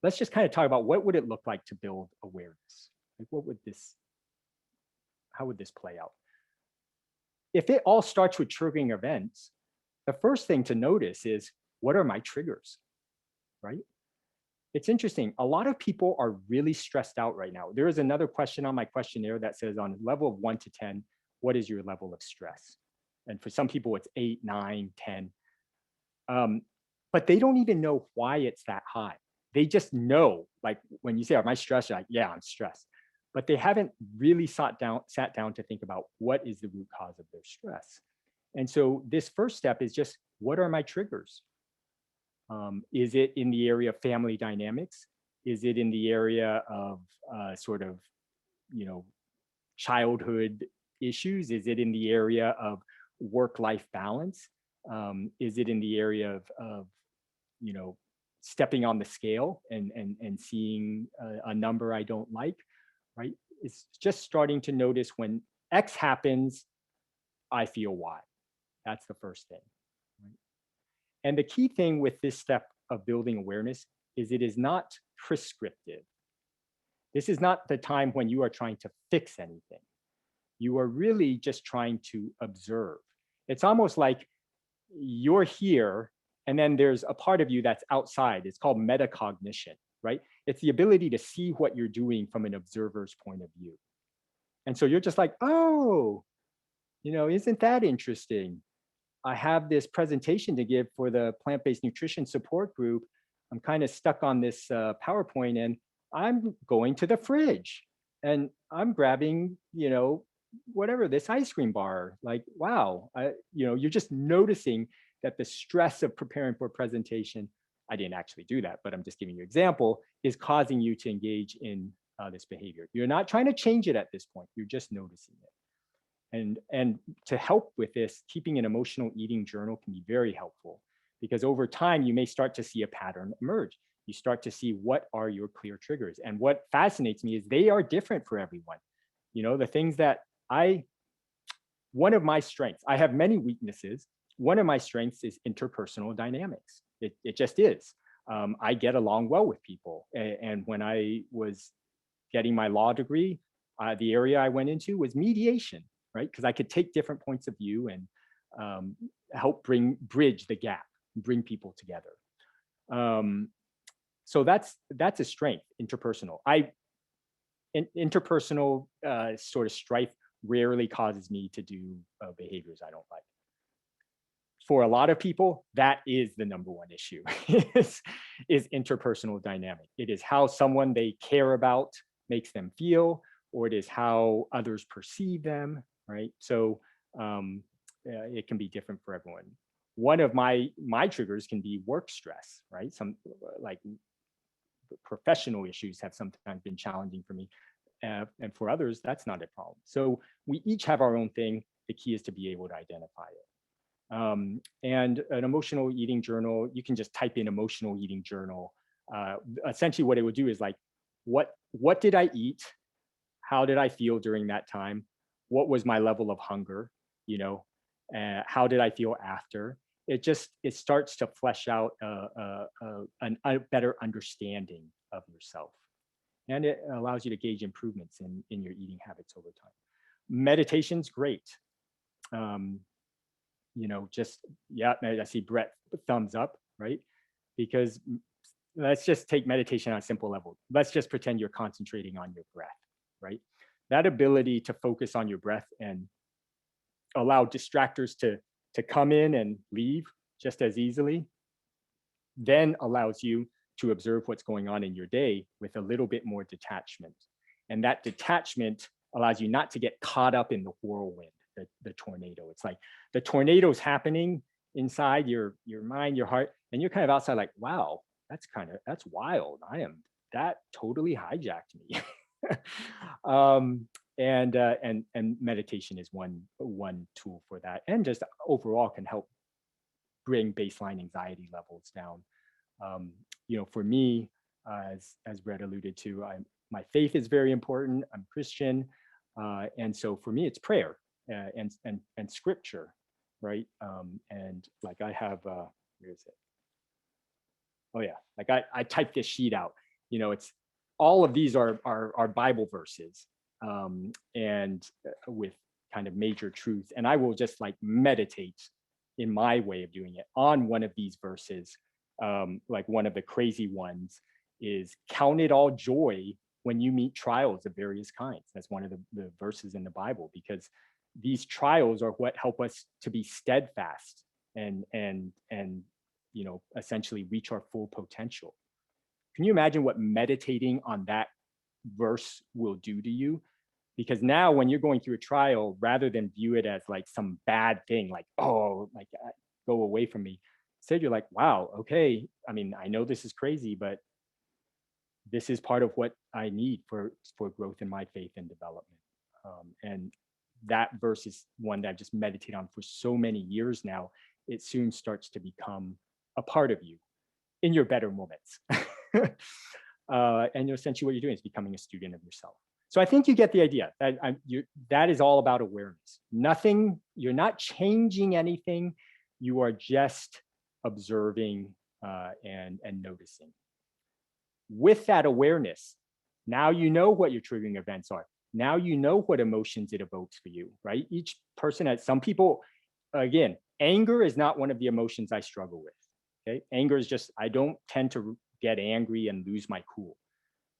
S1: let's just kind of talk about what would it look like to build awareness. Like, how would this play out? If it all starts with triggering events, the first thing to notice is what are my triggers, right? It's interesting. A lot of people are really stressed out right now. There is another question on my questionnaire that says on a level of 1 to 10, what is your level of stress? And for some people, it's 8, 9, 10. But they don't even know why it's that high. They just know, like when you say, am I stressed? You're like, yeah, I'm stressed. But they haven't really sat down to think about what is the root cause of their stress. And so this first step is just, what are my triggers? Is it in the area of family dynamics? Is it in the area of sort of, you know, childhood issues? Is it in the area of work-life balance? Is it in the area of you know, stepping on the scale and seeing a number I don't like, right? It's just starting to notice when X happens, I feel Y. That's the first thing. Right? And the key thing with this step of building awareness is it is not prescriptive. This is not the time when you are trying to fix anything. You are really just trying to observe. It's almost like you're here and then there's a part of you that's outside. It's called metacognition, right? It's the ability to see what you're doing from an observer's point of view. And so you're just like, oh, isn't that interesting? I have this presentation to give for the plant-based nutrition support group. I'm kind of stuck on this PowerPoint and I'm going to the fridge and I'm grabbing, whatever, this ice cream bar. Like, wow, you're just noticing that the stress of preparing for a presentation, I didn't actually do that, but I'm just giving you an example, is causing you to engage in this behavior. You're not trying to change it at this point. You're just noticing it. And to help with this, keeping an emotional eating journal can be very helpful because over time, you may start to see a pattern emerge. You start to see what are your clear triggers. And what fascinates me is they are different for everyone. The things that one of my strengths, I have many weaknesses. One of my strengths is interpersonal dynamics. It just is. I get along well with people. And when I was getting my law degree, the area I went into was mediation, right? Because I could take different points of view and help bridge the gap, bring people together. So that's a strength, interpersonal. Interpersonal sort of strife rarely causes me to do behaviors I don't like. For a lot of people, that is the number one issue, is interpersonal dynamic. It is how someone they care about makes them feel, or it is how others perceive them, right? So it can be different for everyone. One of my triggers can be work stress, right? Some like professional issues have sometimes been challenging for me. And for others, that's not a problem. So we each have our own thing. The key is to be able to identify it. And an emotional eating journal, you can just type in emotional eating journal. Essentially what it would do is like, what did I eat? How did I feel during that time? What was my level of hunger? How did I feel after? It starts to flesh out a better understanding of yourself. And it allows you to gauge improvements in your eating habits over time. Meditation's great. I see Brett thumbs up, right? Because let's just take meditation on a simple level. Let's just pretend you're concentrating on your breath, right? That ability to focus on your breath and allow distractors to come in and leave just as easily, then allows you to observe what's going on in your day with a little bit more detachment. And that detachment allows you not to get caught up in the whirlwind, the tornado. It's like the tornado's happening inside your mind, your heart, and you're kind of outside like, wow, that's wild. That totally hijacked me. And meditation is one tool for that, and just overall can help bring baseline anxiety levels down. Um, for me, as Brett alluded to, my faith is very important. I'm Christian, and so for me, it's prayer and scripture, right? And like I have, where is it? Oh yeah, like I typed this sheet out. It's all of these are Bible verses, and with kind of major truths. And I will just like meditate in my way of doing it on one of these verses. Like one of the crazy ones is count it all joy when you meet trials of various kinds. That's one of the verses in the Bible, because these trials are what help us to be steadfast and essentially reach our full potential. Can you imagine what meditating on that verse will do to you? Because now when you're going through a trial, rather than view it as like some bad thing, like, oh, like go away from me, instead you're like, wow, okay, I mean, I know this is crazy, but this is part of what I need for growth in my faith and development. And that verse is one that I've just meditated on for so many years now. It soon starts to become a part of you in your better moments. And essentially what you're doing is becoming a student of yourself. So I think you get the idea that is all about awareness. Nothing, you're not changing anything. You are just observing and noticing. With that awareness, now you know what your triggering events are. Now you know what emotions it evokes for you, right? Each person has, some people, again, anger is not one of the emotions I struggle with. Okay, anger is just, I don't tend to get angry and lose my cool.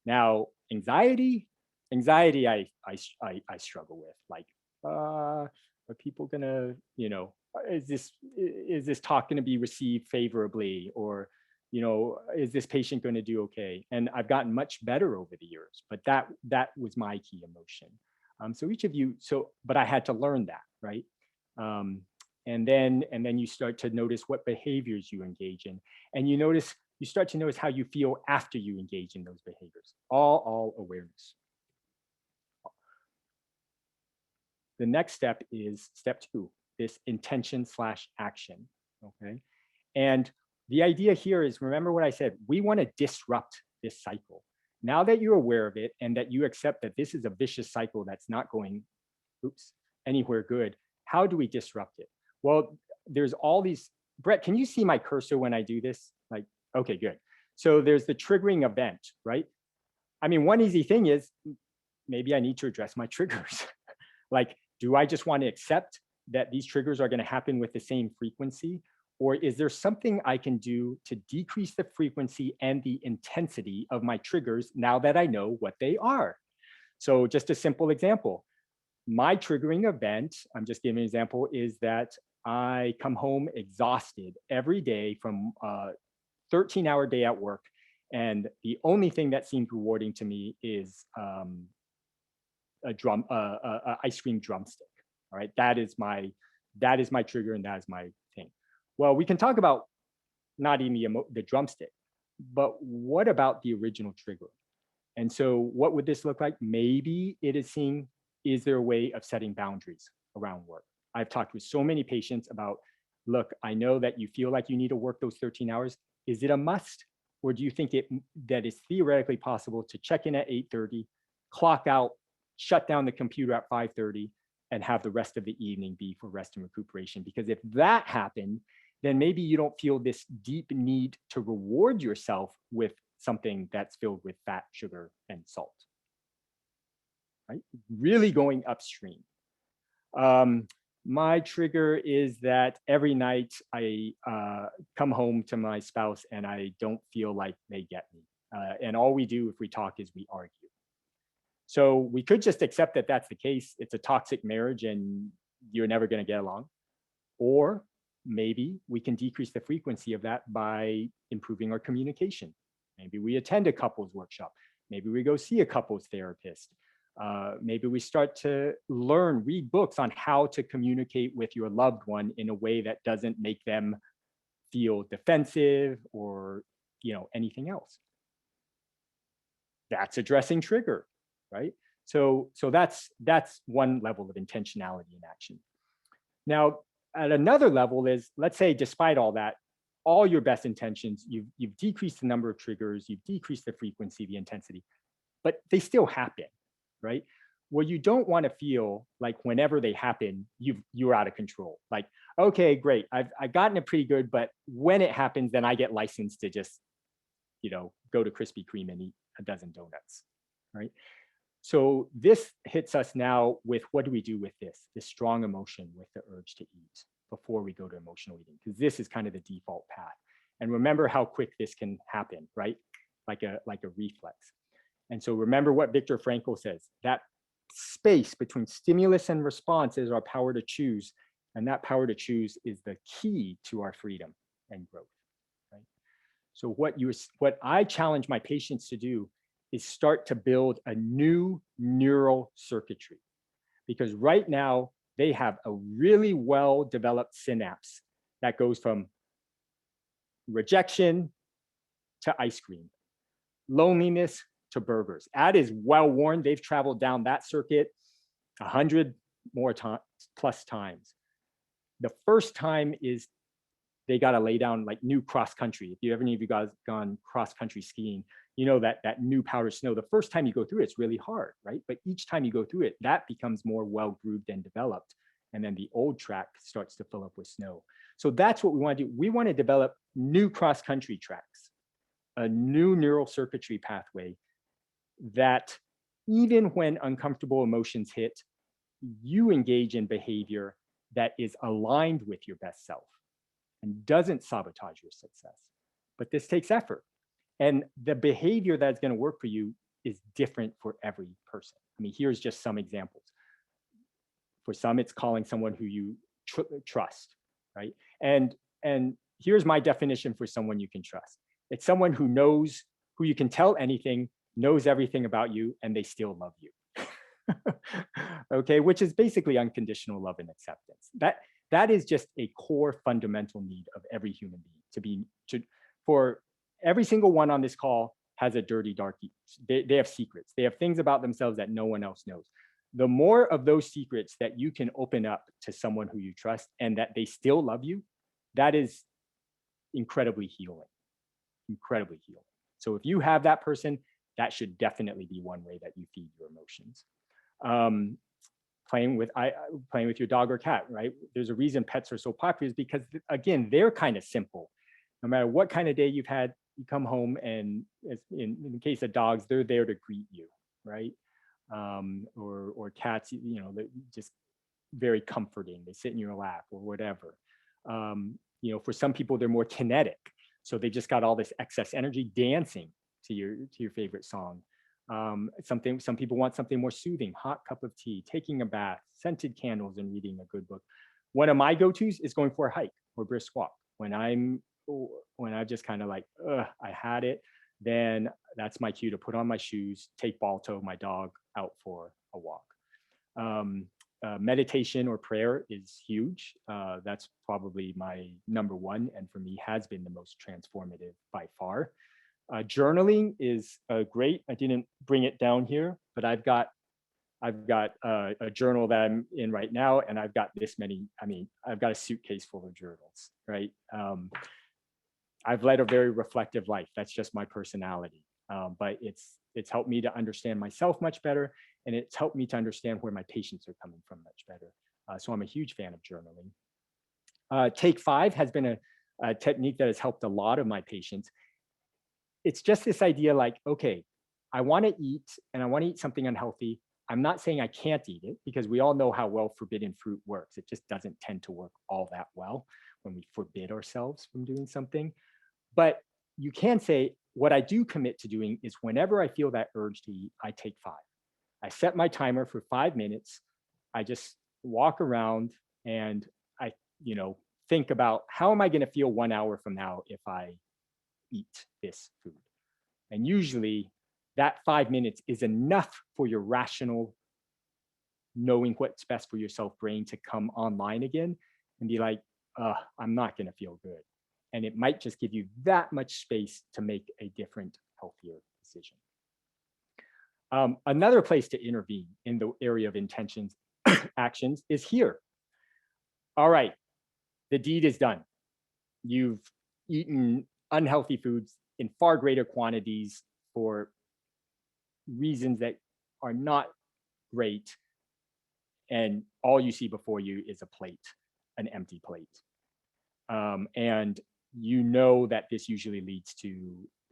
S1: Now, anxiety, I struggle with. Like, are people gonna, is this talk gonna be received favorably, or is this patient going to do okay? And I've gotten much better over the years, but that was my key emotion. So each of you, but I had to learn that, right? Um, and then you start to notice what behaviors you engage in, and you start to notice how you feel after you engage in those behaviors. All awareness. The next step is step 2, this intention/action. Okay, and the idea here is, remember what I said, we want to disrupt this cycle. Now that you're aware of it and that you accept that this is a vicious cycle that's not going, anywhere good, how do we disrupt it? Well, there's all these, Brett, can you see my cursor when I do this? Like, okay, good. So there's the triggering event, right? I mean, one easy thing is maybe I need to address my triggers. Like, do I just want to accept that these triggers are going to happen with the same frequency? Or is there something I can do to decrease the frequency and the intensity of my triggers now that I know what they are? So just a simple example, my triggering event, I'm just giving an example, is that I come home exhausted every day from a 13-hour day at work. And the only thing that seems rewarding to me is a ice cream drumstick. All right, that is my trigger, and that is my thing. Well, we can talk about not even the drumstick, but what about the original trigger? And so what would this look like? Maybe it is seeing, is there a way of setting boundaries around work? I've talked with so many patients about, look, I know that you feel like you need to work those 13 hours. Is it a must? Or do you think that it's theoretically possible to check in at 8:30, clock out, shut down the computer at 5:30, and have the rest of the evening be for rest and recuperation? Because if that happened, then maybe you don't feel this deep need to reward yourself with something that's filled with fat, sugar, and salt, right? Really going upstream. My trigger is that every night I come home to my spouse and I don't feel like they get me. And all we do if we talk is we argue. So we could just accept that that's the case. It's a toxic marriage and you're never going to get along. Or maybe we can decrease the frequency of that by improving our communication. Maybe we attend a couples workshop. Maybe we go see a couples therapist. Maybe we start to read books on how to communicate with your loved one in a way that doesn't make them feel defensive or anything else. That's addressing trigger, right? So that's one level of intentionality in action. Now, at another level is, let's say, despite all that, all your best intentions, you've decreased the number of triggers, you've decreased the frequency, the intensity, but they still happen, right? Well, you don't want to feel like whenever they happen, you're out of control. Like, okay, great, I've gotten it pretty good, but when it happens, then I get licensed to just, go to Krispy Kreme and eat a dozen donuts, right? So this hits us now with, what do we do with this strong emotion, with the urge to eat, before we go to emotional eating? Because this is kind of the default path. And remember how quick this can happen, right? Like a reflex. And so remember what Viktor Frankl says, that space between stimulus and response is our power to choose. And that power to choose is the key to our freedom and growth, right? So what I challenge my patients to do is start to build a new neural circuitry, because right now they have a really well developed synapse that goes from rejection to ice cream, loneliness to burgers. That is well worn. They've traveled down that circuit 100 more plus times. The first time is they got to lay down like new cross country. If any of you guys gone cross country skiing, you know that new powder snow, the first time you go through it, it's really hard, right? But each time you go through it, that becomes more well grooved and developed. And then the old track starts to fill up with snow. So that's what we want to do. We want to develop new cross country tracks, a new neural circuitry pathway that even when uncomfortable emotions hit, you engage in behavior that is aligned with your best self and doesn't sabotage your success. But this takes effort. And the behavior that's going to work for you is different for every person. I mean, here's just some examples. For some, it's calling someone who you trust, right? And here's my definition for someone you can trust. It's someone who knows, who you can tell anything, knows everything about you, and they still love you. Okay, which is basically unconditional love and acceptance. That is just a core fundamental need of every human being, for every single one on this call has a dirty, dark, they have secrets. They have things about themselves that no one else knows. The more of those secrets that you can open up to someone who you trust and that they still love you, that is incredibly healing, incredibly healing. So if you have that person, that should definitely be one way that you feed your emotions. Playing with your dog or cat, right? There's a reason pets are so popular, is because, again, they're kind of simple. No matter what kind of day you've had, you come home and, in the case of dogs, they're there to greet you, right? Or cats, they're just very comforting. They sit in your lap or whatever. For some people, they're more kinetic, so they just got all this excess energy dancing to your favorite song. Some people want something more soothing, hot cup of tea, taking a bath, scented candles, and reading a good book. One of my go-tos is going for a hike or brisk walk. When I just kind of like, I had it, then that's my cue to put on my shoes, take Balto, my dog, out for a walk. Meditation or prayer is huge. That's probably my number one, and for me has been the most transformative by far. Journaling is great. I didn't bring it down here, but I've got a journal that I'm in right now, and I've got I've got a suitcase full of journals, right? I've led a very reflective life. That's just my personality. But it's helped me to understand myself much better, and it's helped me to understand where my patients are coming from much better. So I'm a huge fan of journaling. Take 5 has been a technique that has helped a lot of my patients. It's just this idea like, okay, I want to eat, and I want to eat something unhealthy. I'm not saying I can't eat it, because we all know how well forbidden fruit works. It just doesn't tend to work all that well when we forbid ourselves from doing something. But you can say, what I do commit to doing is, whenever I feel that urge to eat, I take 5. I set my timer for 5 minutes. I just walk around and I, think about, how am I going to feel 1 hour from now if I eat this food? And usually that 5 minutes is enough for your rational, knowing what's best for yourself brain to come online again and be like, I'm not going to feel good. And it might just give you that much space to make a different, healthier decision. Another place to intervene in the area of intentions, actions is here. All right, the deed is done. You've eaten unhealthy foods in far greater quantities for reasons that are not great. And all you see before you is a plate, an empty plate. And you know that this usually leads to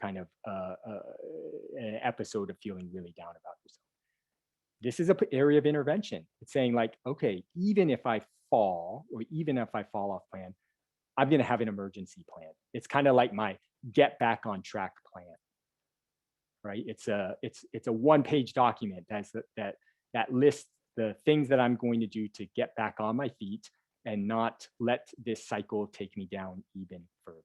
S1: kind of an episode of feeling really down about yourself. This is an area of intervention. It's saying like, okay, even if I fall or even if I fall off plan, I'm going to have an emergency plan. It's kind of like my get back on track plan, right? It's a one-page document that lists the things that I'm going to do to get back on my feet and not let this cycle take me down even further.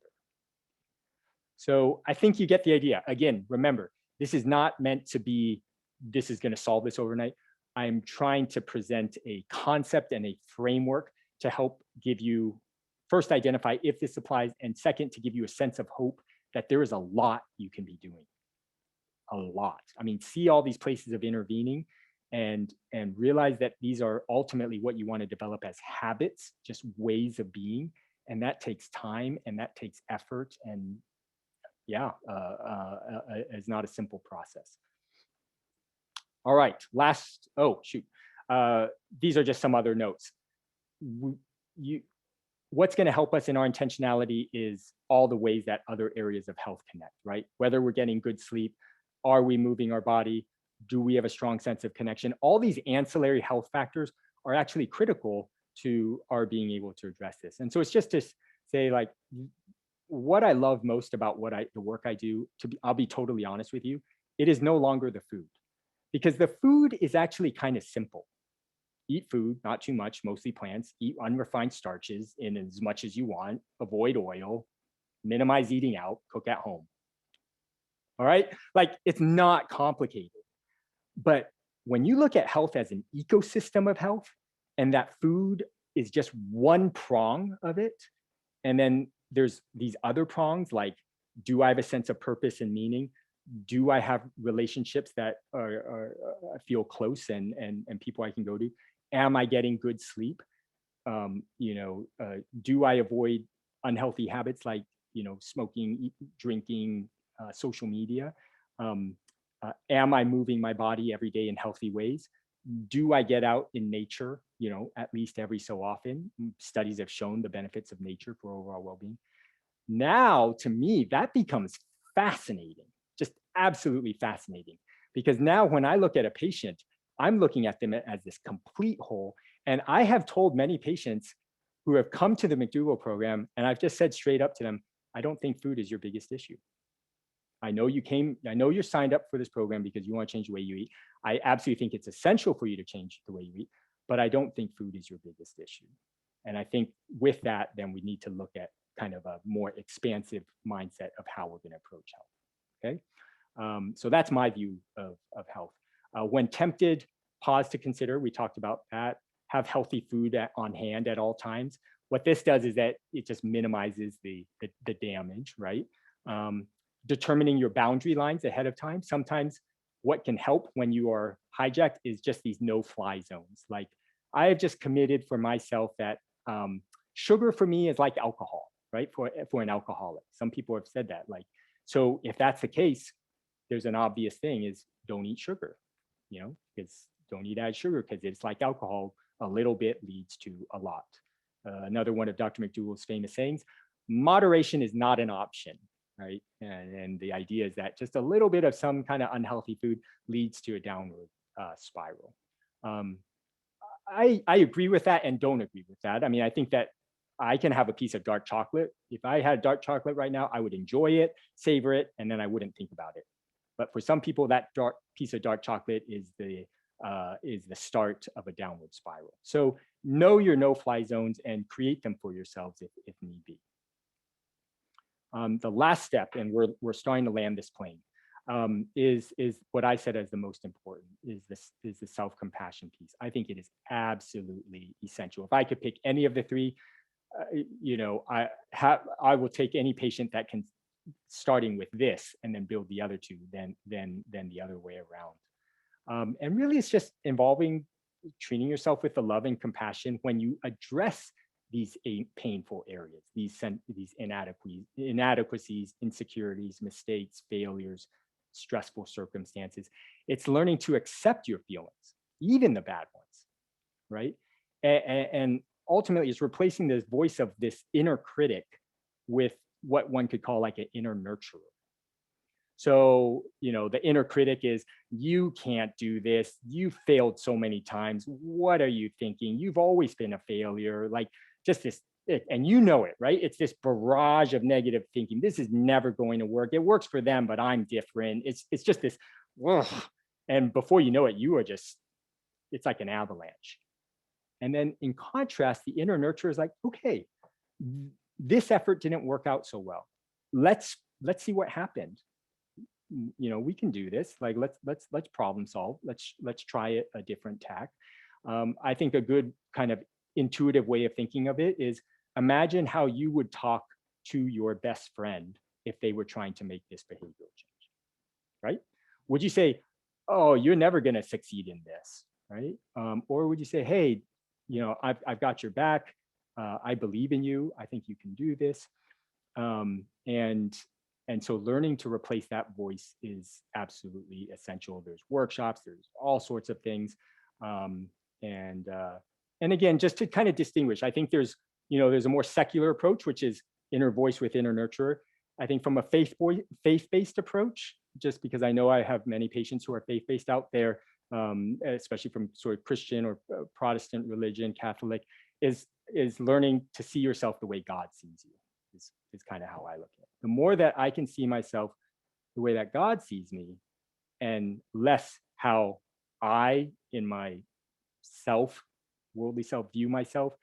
S1: So I think you get the idea. Again, remember, this is not meant to be, this is going to solve this overnight. I'm trying to present a concept and a framework to help give you, first, identify if this applies, and second, to give you a sense of hope that there is a lot you can be doing. A lot. I mean, see all these places of intervening and realize that these are ultimately what you want to develop as habits, just ways of being. And that takes time and that takes effort. And yeah, it's not a simple process. All right, last, oh, shoot. These are just some other notes. What's going to help us in our intentionality is all the ways that other areas of health connect, right? Whether we're getting good sleep, are we moving our body? Do we have a strong sense of connection? All these ancillary health factors are actually critical to our being able to address this. And so it's just to say, like, what I love most about the work I do, I'll be totally honest with you, it is no longer the food, because the food is actually kind of simple. Eat food, not too much, mostly plants, eat unrefined starches in as much as you want, avoid oil, minimize eating out, cook at home. All right, like, it's not complicated. But when you look at health as an ecosystem of health, and that food is just one prong of it, and then there's these other prongs, like, do I have a sense of purpose and meaning? Do I have relationships that feel close and people I can go to? Am I getting good sleep? Do I avoid unhealthy habits like, smoking, drinking, social media? Am I moving my body every day in healthy ways? Do I get out in nature, at least every so often? Studies have shown the benefits of nature for overall well-being. Now, to me, that becomes fascinating, just absolutely fascinating. Because now when I look at a patient, I'm looking at them as this complete whole. And I have told many patients who have come to the McDougall program, and I've just said straight up to them, I don't think food is your biggest issue. I know you're signed up for this program because you want to change the way you eat. I absolutely think it's essential for you to change the way you eat, but I don't think food is your biggest issue. And I think with that, then we need to look at kind of a more expansive mindset of how we're going to approach health. Okay. So that's my view of health. When tempted, pause to consider. We talked about that. Have healthy food on hand at all times. What this does is that it just minimizes the damage, right? Determining your boundary lines ahead of time. Sometimes what can help when you are hijacked is just these no-fly zones. Like, I have just committed for myself that sugar for me is like alcohol, right? For an alcoholic. Some people have said that. Like, so if that's the case, there's an obvious thing is don't eat sugar, because don't eat added sugar because it's like alcohol. A little bit leads to a lot. Another one of Dr. McDougall's famous sayings, moderation is not an option. Right. And the idea is that just a little bit of some kind of unhealthy food leads to a downward spiral. I agree with that and don't agree with that. I mean, I think that I can have a piece of dark chocolate. If I had dark chocolate right now, I would enjoy it, savor it, and then I wouldn't think about it. But for some people, that piece of dark chocolate is the start of a downward spiral. So know your no-fly zones and create them for yourselves if need be. The last step, and we're starting to land this plane, is what I said as the most important, is the self-compassion piece. I think it is absolutely essential. If I could pick any of the three, I will take any patient that can, starting with this and then build the other two than the other way around. And really, it's just involving treating yourself with the love and compassion when you address these painful areas, these inadequacies, insecurities, mistakes, failures, stressful circumstances. It's learning to accept your feelings, even the bad ones, right? And ultimately, it's replacing this voice of this inner critic with what one could call like an inner nurturer. So, the inner critic is, you can't do this. You failed so many times. What are you thinking? You've always been a failure. Like, just this, and it, right? It's this barrage of negative thinking. This is never going to work. It works for them, but I'm different. It's just this, ugh. And before you know it, it's like an avalanche. And then in contrast, the inner nurturer is like, okay, this effort didn't work out so well. Let's see what happened. We can do this. Like, let's problem solve. Let's try a different tack. I think a good kind of intuitive way of thinking of it is, imagine how you would talk to your best friend if they were trying to make this behavioral change, right? Would you say, oh, you're never going to succeed in this, right? Or would you say, hey, I've got your back. I believe in you. I think you can do this. And so learning to replace that voice is absolutely essential. There's workshops, there's all sorts of things. And again, just to kind of distinguish, I think there's a more secular approach, which is inner voice with inner nurturer. I think from a faith-based approach, just because I know I have many patients who are faith-based out there, especially from sort of Christian or Protestant religion, Catholic, is learning to see yourself the way God sees you, is kind of how I look at it. The more that I can see myself the way that God sees me, and less how I, in my worldly self, view myself,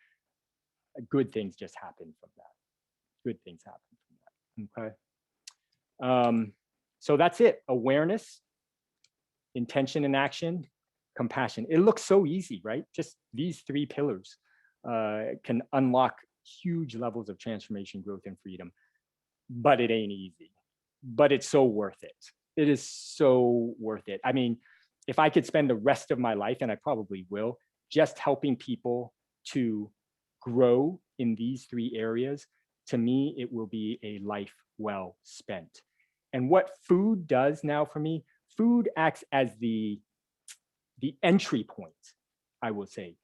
S1: good things just happen from that. Good things happen from that. Okay. So that's it. Awareness, intention and action, compassion. It looks so easy, right? Just these three pillars can unlock huge levels of transformation, growth, and freedom. But it ain't easy. But it's so worth it. It is so worth it. I mean, if I could spend the rest of my life, and I probably will, just helping people to grow in these three areas, to me, it will be a life well spent. And what food does now for me, food acts as the entry point, I will say,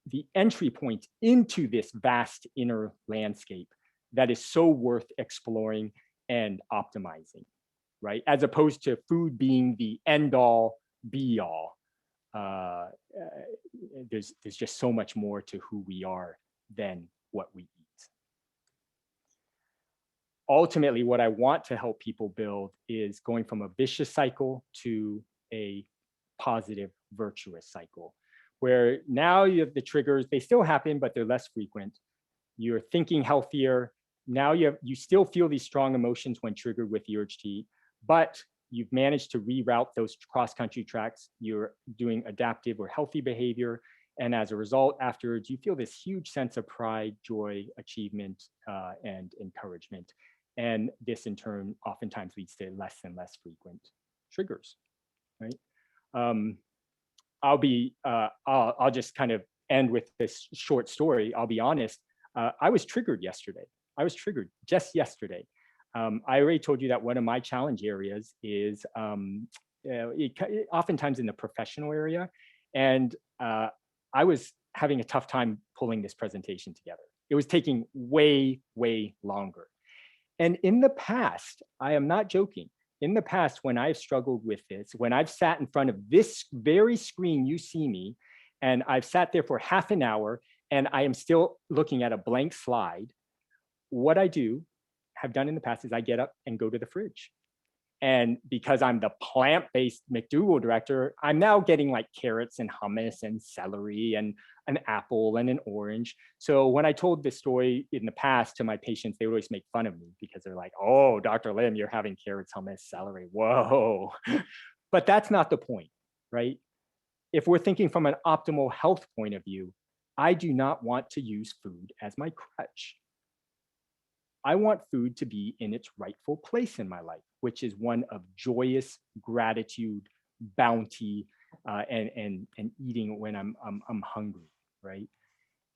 S1: the entry point into this vast inner landscape that is so worth exploring and optimizing, right? As opposed to food being the end all be all. There's just so much more to who we are than what we eat. Ultimately, what I want to help people build is going from a vicious cycle to a positive, virtuous cycle, where now you have the triggers, they still happen, but they're less frequent. You're thinking healthier. Now you still feel these strong emotions when triggered with the urge to eat, but you've managed to reroute those cross-country tracks. You're doing adaptive or healthy behavior. And as a result, afterwards, you feel this huge sense of pride, joy, achievement, and encouragement. And this in turn oftentimes leads to less and less frequent triggers, right? I'll just kind of end with this short story. I'll be honest. I was triggered yesterday. I was triggered just yesterday. I already told you that one of my challenge areas is oftentimes in the professional area. And I was having a tough time pulling this presentation together. It was taking way, way longer. And in the past, I am not joking, in the past, when I've struggled with this, when I've sat in front of this very screen you see me, and I've sat there for half an hour, and I am still looking at a blank slide, what I have done in the past is I get up and go to the fridge. And because I'm the plant-based McDougall director, I'm now getting like carrots and hummus and celery and an apple and an orange. So when I told this story in the past to my patients, they would always make fun of me because they're like, oh, Dr. Lim, you're having carrots, hummus, celery. Whoa. But that's not the point, right? If we're thinking from an optimal health point of view, I do not want to use food as my crutch. I want food to be in its rightful place in my life, which is one of joyous gratitude, bounty and eating when I'm hungry, right?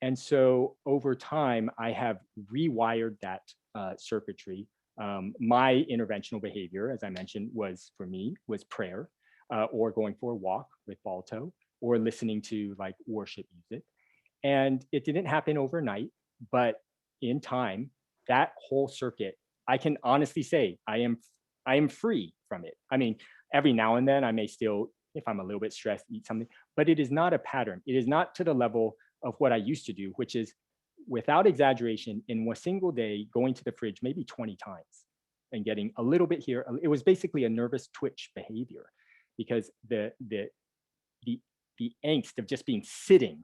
S1: And so over time, I have rewired that circuitry. My interventional behavior, as I mentioned, was prayer, or going for a walk with Plateau, or listening to like worship music. And it didn't happen overnight, but in time, that whole circuit, I can honestly say I am free from it. I mean, every now and then I may still, if I'm a little bit stressed, eat something, but it is not a pattern. It is not to the level of what I used to do, which is, without exaggeration, in a single day, going to the fridge maybe 20 times and getting a little bit here. It was basically a nervous twitch behavior, because the angst of just being sitting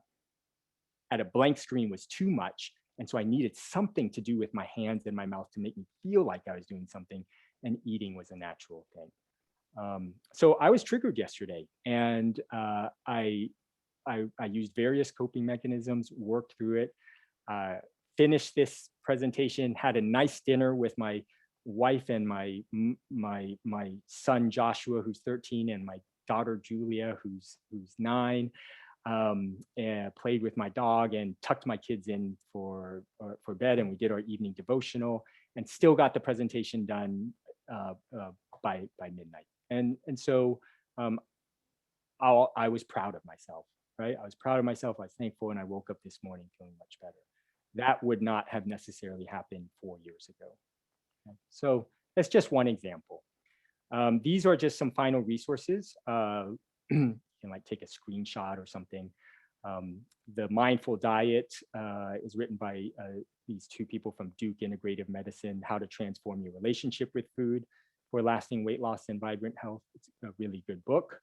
S1: at a blank screen was too much. And so I needed something to do with my hands and my mouth to make me feel like I was doing something, and eating was a natural thing. So I was triggered yesterday, and I used various coping mechanisms, worked through it, finished this presentation, had a nice dinner with my wife and my son Joshua, who's 13, and my daughter Julia, who's 9, and played with my dog and tucked my kids in for bed, and we did our evening devotional, and still got the presentation done by midnight. And so I was proud of myself, right? I was proud of myself. I was thankful, and I woke up this morning feeling much better. That would not have necessarily happened 4 years ago. Okay? So that's just one example. These are just some final resources. You can like take a screenshot or something. The Mindful Diet is written by these 2 people from Duke Integrative Medicine, How to Transform Your Relationship with Food for Lasting Weight Loss and Vibrant Health. It's a really good book.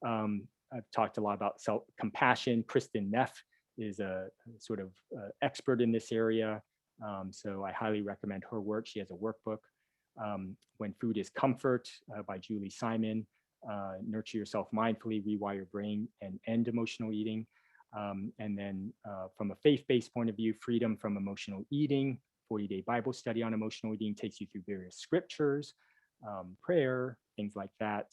S1: I've talked a lot about self-compassion. Kristen Neff is a sort of expert in this area. So I highly recommend her work. She has a workbook. When Food is Comfort by Julie Simon. Nurture Yourself Mindfully, Rewire Your Brain, and End Emotional Eating. And then from a faith-based point of view, Freedom from Emotional Eating, 40-day Bible study on emotional eating, takes you through various scriptures, prayer, things like that.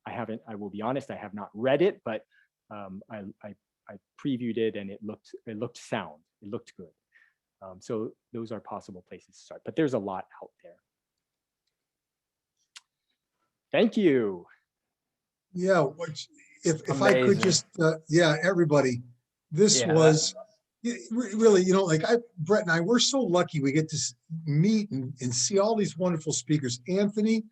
S1: I will be honest, I have not read it, but I previewed it, and it looked sound. It looked good. So those are possible places to start, but there's a lot out there. Thank you.
S2: Yeah, if I could just, everybody, this was really, like Brett and I, we're so lucky we get to meet and see all these wonderful speakers. Anthony,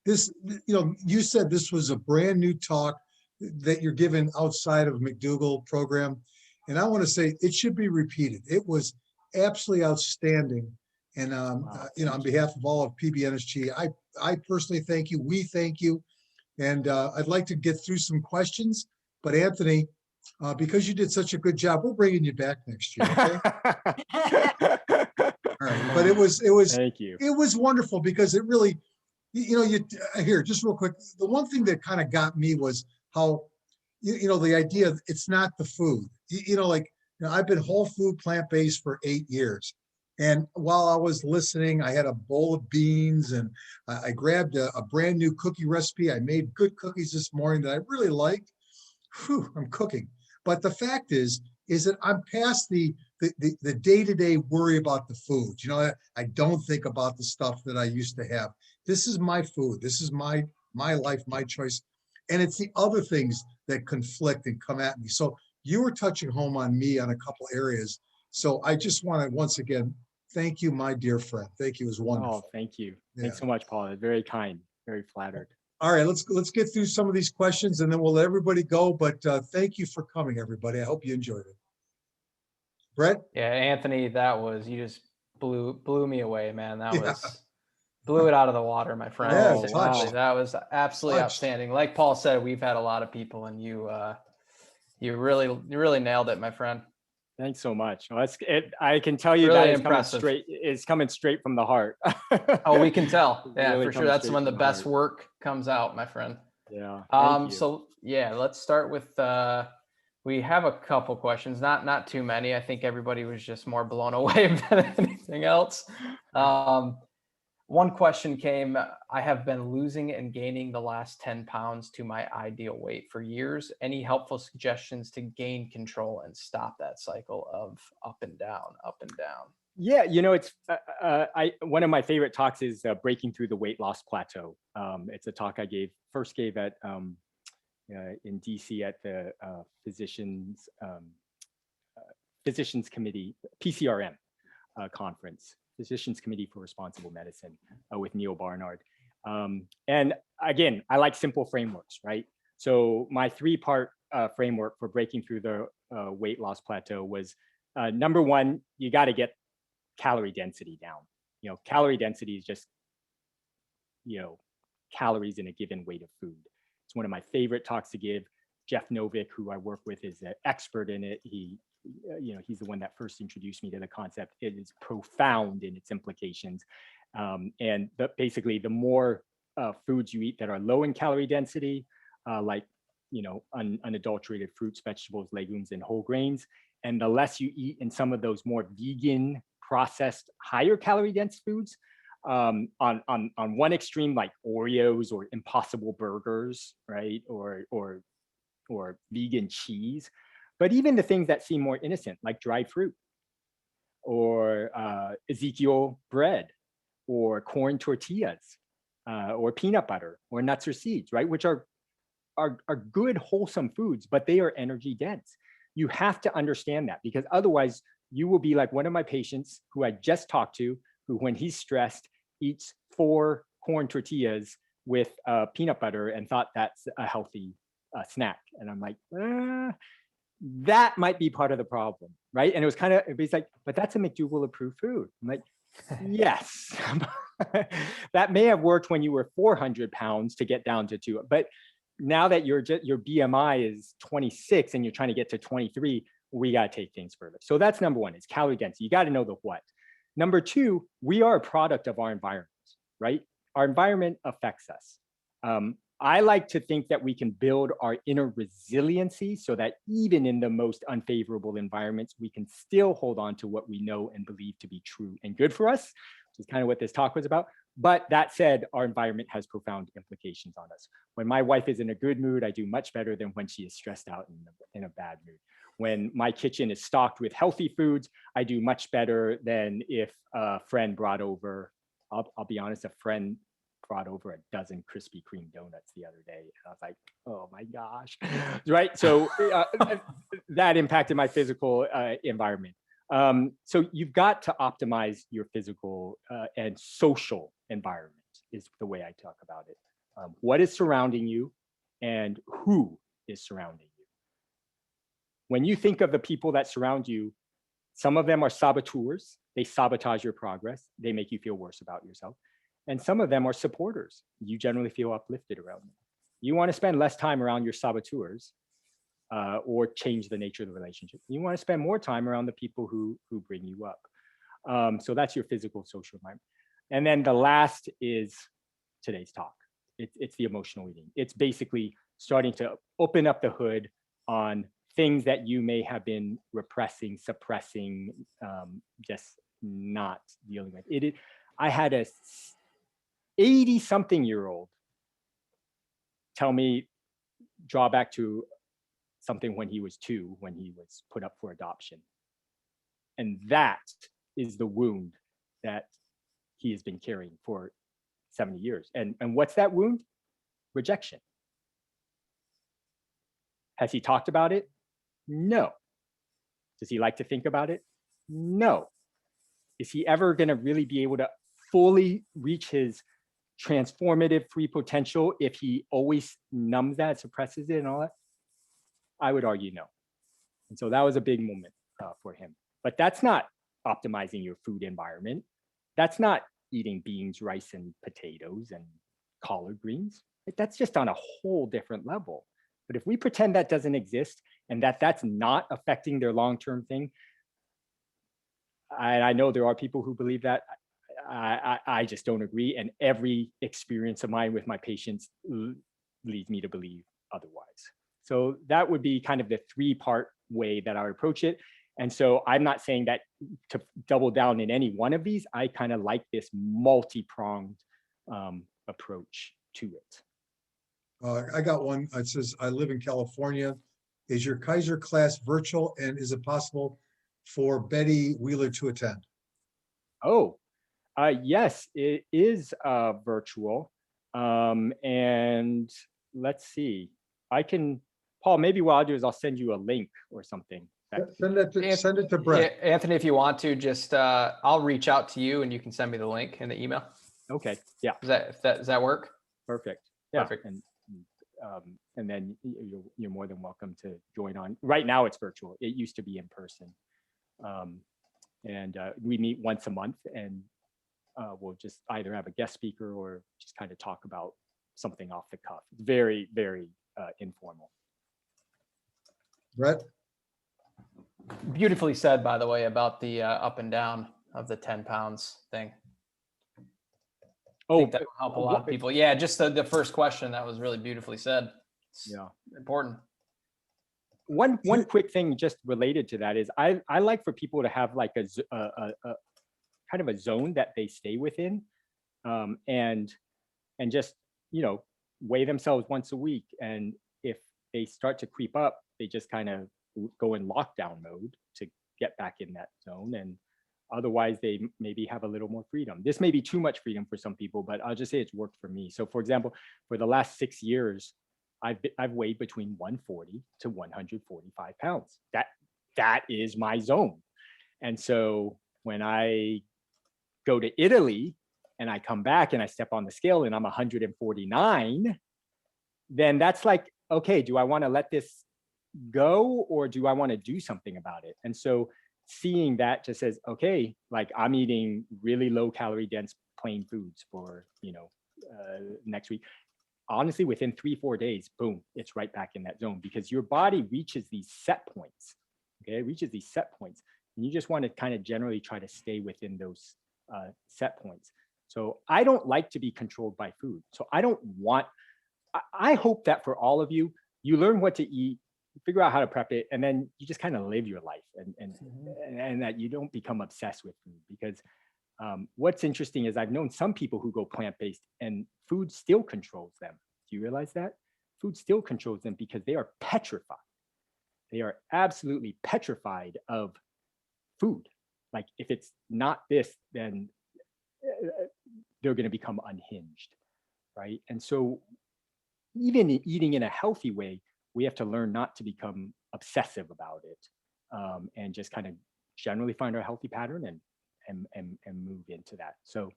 S2: you said this was a brand new talk that you're giving outside of McDougall program. And I want to say it should be repeated. It was absolutely outstanding. And, on behalf of all of PBNSG, I personally thank you. We thank you. And I'd like to get through some questions, but Anthony, because you did such a good job, we're bringing you back next year. Okay. All right. But it was
S1: Thank you.
S2: It was wonderful, because it really, here, just real quick. The one thing that kind of got me was how, the idea it's not the food, I've been whole food, plant-based for 8 years. And while I was listening, I had a bowl of beans, and I grabbed a brand new cookie recipe. I made good cookies this morning that I really liked. Whew, I'm cooking. But the fact is that I'm past the day-to-day worry about the food. I don't think about the stuff that I used to have. This is my food. This is my life, my choice. And it's the other things that conflict and come at me. So you were touching home on me on a couple areas. So I just want to once again thank you, my dear friend. Thank you. It was wonderful.
S1: Oh, thank you.
S2: Yeah.
S1: Thanks so much, Paul. Very kind. Very flattered.
S2: All right, let's get through some of these questions, and then we'll let everybody go. But thank you for coming, everybody. I hope you enjoyed it. Brett?
S3: Yeah, Anthony, you just blew me away, man. Blew it out of the water, my friend.
S2: Yeah,
S3: wow. That was absolutely outstanding. Like Paul said, we've had a lot of people, and you really nailed it, my friend.
S1: Thanks so much. Well, I can tell you
S3: really
S1: that it's coming straight from the heart.
S3: Oh, we can tell. Yeah,
S1: really
S3: for sure. That's when the best work comes out, my friend.
S1: Yeah.
S3: So yeah, let's start with we have a couple questions, not too many. I think everybody was just more blown away than anything else. One question came, I have been losing and gaining the last 10 pounds to my ideal weight for years. Any helpful suggestions to gain control and stop that cycle of up and down, up and down?
S1: Yeah, you know, it's one of my favorite talks is breaking through the weight loss plateau. It's a talk I first gave at in DC at the Physicians Committee PCRM conference, Physicians Committee for Responsible Medicine, with Neil Barnard. And again, I like simple frameworks, right? So my 3-part framework for breaking through the weight loss plateau was number 1, you got to get calorie density down. You know, calorie density is just, calories in a given weight of food. It's one of my favorite talks to give. Jeff Novick, who I work with, is an expert in it. He's the one that first introduced me to the concept. It is profound in its implications. And basically, the more foods you eat that are low in calorie density, like, unadulterated fruits, vegetables, legumes, and whole grains, and the less you eat in some of those more vegan, processed, higher calorie dense foods, on one extreme, like Oreos or Impossible Burgers, right, or vegan cheese, but even the things that seem more innocent, like dried fruit, or Ezekiel bread, or corn tortillas, or peanut butter, or nuts or seeds, right, which are good, wholesome foods, but they are energy dense. You have to understand that, because otherwise you will be like one of my patients who I just talked to, who when he's stressed eats 4 corn tortillas with peanut butter and thought that's a healthy snack. And I'm like, that might be part of the problem, right? And it was kind of, he's like, but that's a McDougall approved food. I'm like, yes, that may have worked when you were 400 pounds to get down to 2, but now that your BMI is 26 and you're trying to get to 23, we got to take things further. So that's number 1, is calorie density. You got to know the what. Number 2, we are a product of our environment, right? Our environment affects us. I like to think that we can build our inner resiliency so that even in the most unfavorable environments, we can still hold on to what we know and believe to be true and good for us, which is kind of what this talk was about. But that said, our environment has profound implications on us. When my wife is in a good mood, I do much better than when she is stressed out in a bad mood. When my kitchen is stocked with healthy foods, I do much better than if a friend brought over, I'll be honest, a friend brought over a dozen Krispy Kreme donuts the other day. And I was like, oh my gosh, right? So that impacted my physical environment. So you've got to optimize your physical and social environment is the way I talk about it. What is surrounding you and who is surrounding you? When you think of the people that surround you, some of them are saboteurs. They sabotage your progress. They make you feel worse about yourself. And some of them are supporters. You generally feel uplifted around them. You want to spend less time around your saboteurs or change the nature of the relationship. You want to spend more time around the people who bring you up. So that's your physical, social environment. And then the last is today's talk. It's the emotional eating. It's basically starting to open up the hood on things that you may have been repressing, suppressing, just not dealing with. I had a 80-something-year-old tell me, draw back to something when he was 2, when he was put up for adoption. And that is the wound that he has been carrying for 70 years. And what's that wound? Rejection. Has he talked about it? No. Does he like to think about it? No. Is he ever going to really be able to fully reach his transformative free potential if he always numbs that, suppresses it and all that? I would argue no. And so that was a big moment for him. But that's not optimizing your food environment. That's not eating beans, rice, and potatoes and collard greens. That's just on a whole different level. But if we pretend that doesn't exist and that's not affecting their long-term thing, I know there are people who believe that. I just don't agree. And every experience of mine with my patients leads me to believe otherwise. So that would be kind of the 3-part way that I would approach it. And so I'm not saying that to double down in any one of these. I kind of like this multi-pronged approach to it.
S2: I got one. It says, I live in California. Is your Kaiser class virtual, and is it possible for Betty Wheeler to attend?
S1: Oh, yes, it is virtual. And let's see, Paul, maybe what I'll do is I'll send you a link or something.
S2: Send it to Brett.
S3: Yeah, Anthony, if you want to, just I'll reach out to you and you can send me the link in the email.
S1: Okay, yeah.
S3: Does that work?
S1: Perfect. Yeah.
S3: Perfect.
S1: And then you're more than welcome to join on. Right now it's virtual. It used to be in person. And we meet once a month, and we'll just either have a guest speaker or just kind of talk about something off the cuff. Very, very informal.
S2: Brett?
S3: Beautifully said, by the way, about the up and down of the 10 pounds thing. I think that will help a lot of people. Yeah, just the first question, that was really beautifully said. It's important.
S1: One quick thing just related to that is I like for people to have like a kind of a zone that they stay within, and just, weigh themselves once a week. And if they start to creep up, they just kind of go in lockdown mode to get back in that zone. And otherwise they maybe have a little more freedom. This may be too much freedom for some people, but I'll just say it's worked for me. So for example, for the last 6 years, I've weighed between 140 to 145 pounds. That is my zone. And so when I go to Italy and I come back and I step on the scale and I'm 149, then that's like, okay, do I want to let this go, or do I want to do something about it? And so seeing that just says, okay, like I'm eating really low calorie dense plain foods for, next week. Honestly, within 3-4 days, boom, it's right back in that zone, because your body reaches these set points. Okay, it reaches these set points, and you just want to kind of generally try to stay within those set points. So I don't like to be controlled by food. So I hope that for all of you, you learn what to eat, figure out how to prep it, and then you just kind of live your life, and that you don't become obsessed with food. Because what's interesting is I've known some people who go plant-based and food still controls them. Do you realize that? Food still controls them because they are petrified. They are absolutely petrified of food. Like if it's not this, then they're going to become unhinged, right? And so even eating in a healthy way, we have to learn not to become obsessive about it, and just kind of generally find our healthy pattern and move into that. So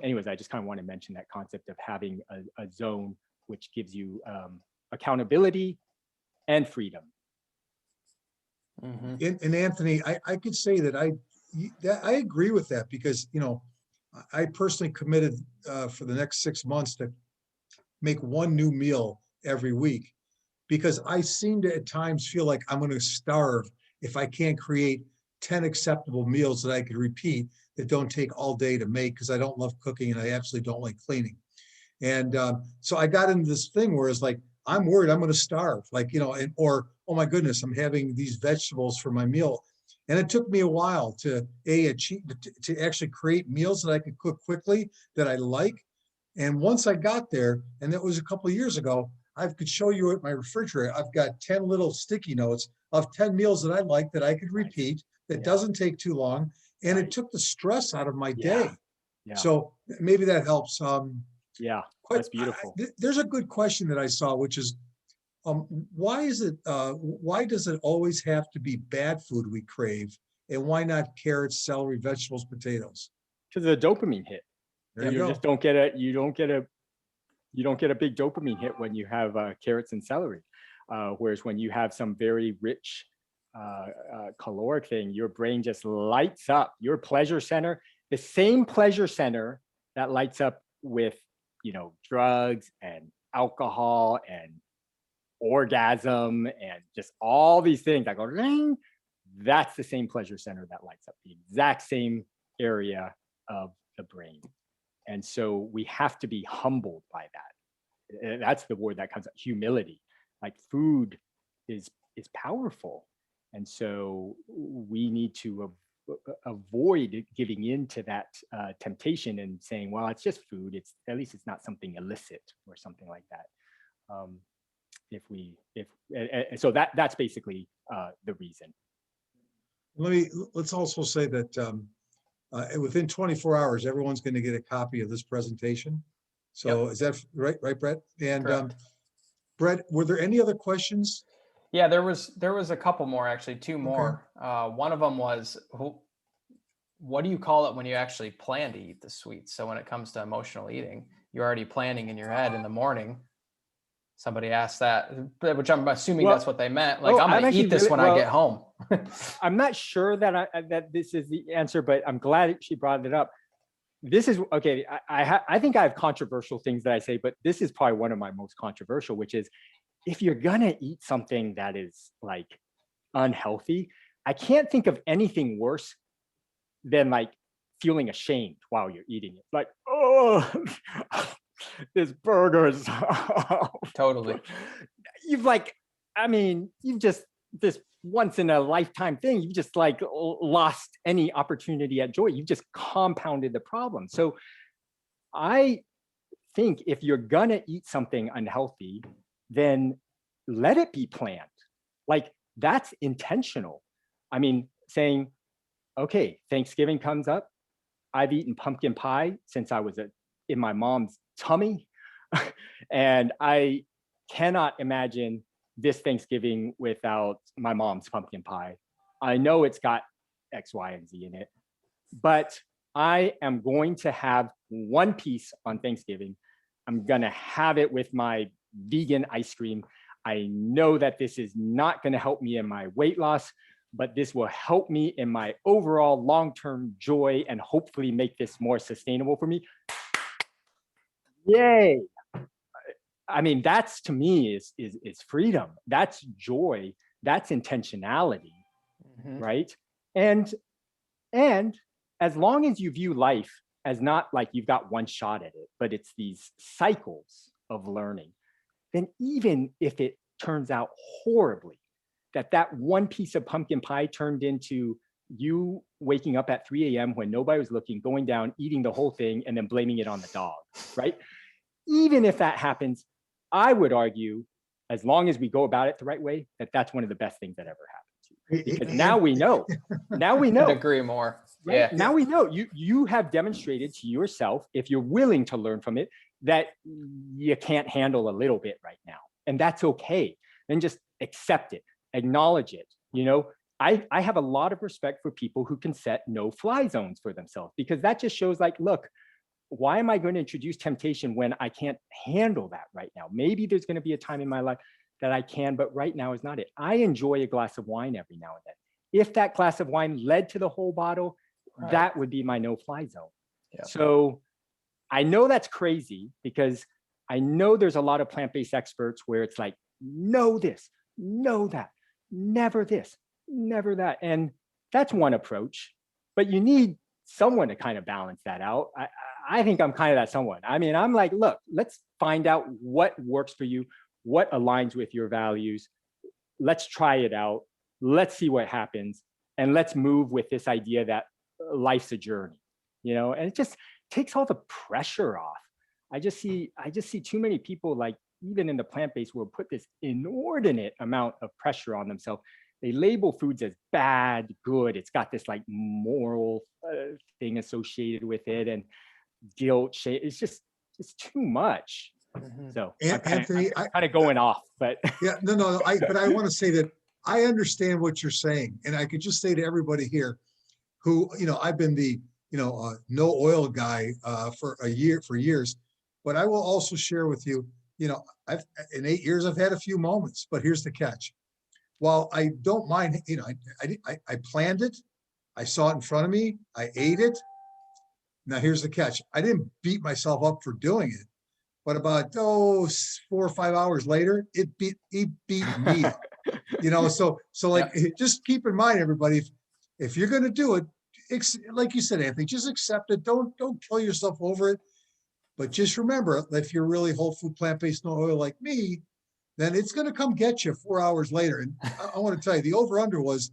S1: anyways, I just kind of want to mention that concept of having a zone which gives you accountability and freedom.
S2: And Anthony, I could say that I agree with that, because I personally committed for the next 6 months to make one new meal every week, because I seem to at times feel like I'm going to starve if I can't create 10 acceptable meals that I could repeat that don't take all day to make, because I don't love cooking and I absolutely don't like cleaning. And so I got into this thing where it's like, I'm worried I'm going to starve, or, oh my goodness, I'm having these vegetables for my meal. And it took me a while to actually create meals that I could cook quickly, that I like. And once I got there, and that was a couple of years ago, I could show you at my refrigerator, I've got 10 little sticky notes of 10 meals that I like that I could repeat, that doesn't take too long. And it took the stress out of my day.
S1: Yeah.
S2: So maybe that helps.
S1: Yeah, that's beautiful.
S2: There's a good question that I saw, which is, why does it always have to be bad food we crave? And why not carrots, celery, vegetables, potatoes?
S1: Because of the dopamine hit.
S2: There you go.
S1: Just don't get a big dopamine hit when you have carrots and celery. Whereas when you have some very rich caloric thing, your brain just lights up. Your pleasure center, the same pleasure center that lights up with drugs and alcohol and orgasm and just all these things that go ring, that's the same pleasure center that lights up the exact same area of the brain. And so we have to be humbled by that. And that's the word that comes up, humility. Like food is powerful. And so we need to avoid giving into that temptation and saying, well, it's just food. It's at least it's not something illicit or something like that. So that's basically the reason.
S2: Let's also say that within 24 hours, everyone's going to get a copy of this presentation. So Is that right, Brett? And Brett, were there any other questions?
S3: Yeah, there was a couple more, actually, two more. One of them was, what do you call it when you actually plan to eat the sweets? So when it comes to emotional eating, you're already planning in your head in the morning. Somebody asked that, which I'm assuming that's what they meant. Like, I'm gonna eat this when I get home.
S1: I'm not sure that this is the answer, but I'm glad she brought it up. This is okay. I think I have controversial things that I say, but this is probably one of my most controversial, which is if you're gonna eat something that is like unhealthy, I can't think of anything worse than like feeling ashamed while you're eating it. Like, oh, this burger is
S3: totally.
S1: You've just this once in a lifetime thing. You've just like lost any opportunity at joy. You've just compounded the problem. So I think if you're gonna eat something unhealthy, then let it be planned. Like that's intentional. I mean, saying, okay, Thanksgiving comes up. I've eaten pumpkin pie since I was in my mom's tummy. And I cannot imagine this Thanksgiving without my mom's pumpkin pie. I know it's got X, Y, and Z in it, but I am going to have one piece on Thanksgiving. I'm going to have it with my vegan ice cream. I know that this is not going to help me in my weight loss, but this will help me in my overall long-term joy and hopefully make this more sustainable for me. Yay. I mean, that's to me is freedom. That's joy. That's intentionality, right? And as long as you view life as not like you've got one shot at it, but it's these cycles of learning, then even if it turns out horribly, that one piece of pumpkin pie turned into you waking up at 3 a.m. when nobody was looking, going down, eating the whole thing, and then blaming it on the dog, right? Even if that happens, I would argue, as long as we go about it the right way, that's one of the best things that ever happened to you. Because now we know. Now we know.
S3: I'd agree more.
S1: Right? Yeah. Now we know. You have demonstrated to yourself, if you're willing to learn from it, that you can't handle a little bit right now. And that's okay. Then just accept it, acknowledge it. You know, I have a lot of respect for people who can set no-fly zones for themselves, because that just shows like, look, why am I going to introduce temptation when I can't handle that right now? Maybe there's going to be a time in my life that I can, but right now is not it. I enjoy a glass of wine every now and then. If that glass of wine led to the whole bottle, that would be my no-fly zone. Yeah. So I know that's crazy, because I know there's a lot of plant-based experts where it's like, know this, know that, never this, never that. And that's one approach, but you need someone to kind of balance that out. I think I'm kind of that someone. I mean, I'm like, look, let's find out what works for you, what aligns with your values. Let's try it out. Let's see what happens. And let's move with this idea that life's a journey, you know, and it just takes all the pressure off. I just see too many people, like even in the plant-based world, put this inordinate amount of pressure on themselves. They label foods as bad, good. It's got this like moral thing associated with it, and guilt, shame. It's too much. So
S2: Anthony,
S1: I'm kind of going off, but
S2: yeah, no. But I want to say that I understand what you're saying, and I could just say to everybody here, who I've been the no oil guy for years, but I will also share with you, I've in 8 years I've had a few moments, but here's the catch. While I don't mind, I planned it, I saw it in front of me, I ate it. Now here's the catch. I didn't beat myself up for doing it, but about 4 or 5 hours later, it beat me up. So like, just keep in mind, everybody, if you're going to do it, like you said, Anthony, just accept it. Don't kill yourself over it. But just remember, if you're really whole food, plant-based, no oil like me, then it's going to come get you 4 hours later. And I want to tell you, the over-under was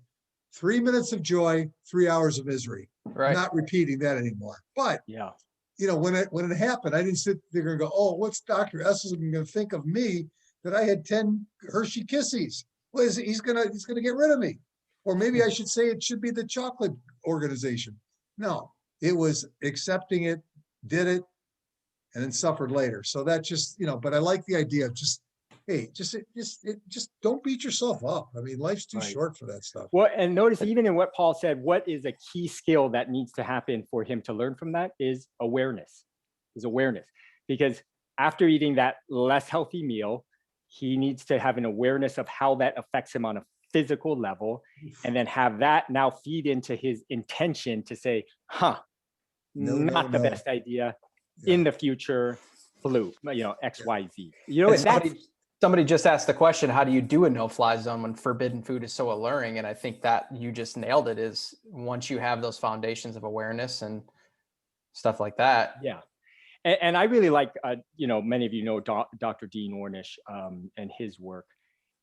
S2: 3 minutes of joy, 3 hours of misery. I'm
S3: Right.
S2: not repeating that anymore. But
S1: Yeah.
S2: when it happened, I didn't sit there and go, oh, what's Dr. Esselstyn going to think of me that I had 10 Hershey Kissies? Well, he's gonna get rid of me. Or maybe I should say it should be the chocolate organization. No, it was accepting it, did it, and then suffered later. So that just, but I like the idea of just, hey, just don't beat yourself up. I mean, life's too
S1: Right.
S2: short for that stuff.
S1: Well, and notice even in what Paul said, what is a key skill that needs to happen for him to learn from that is awareness. Because after eating that less healthy meal, he needs to have an awareness of how that affects him on a physical level, and then have that now feed into his intention to say, not the best idea.
S2: Yeah.
S1: In the future, flu, X, Y, Z.
S3: And somebody just asked the question, how do you do a no-fly zone when forbidden food is so alluring? And I think that you just nailed it, is once you have those foundations of awareness and stuff like that.
S1: Yeah. And I really like, many of you know Dr. Dean Ornish and his work.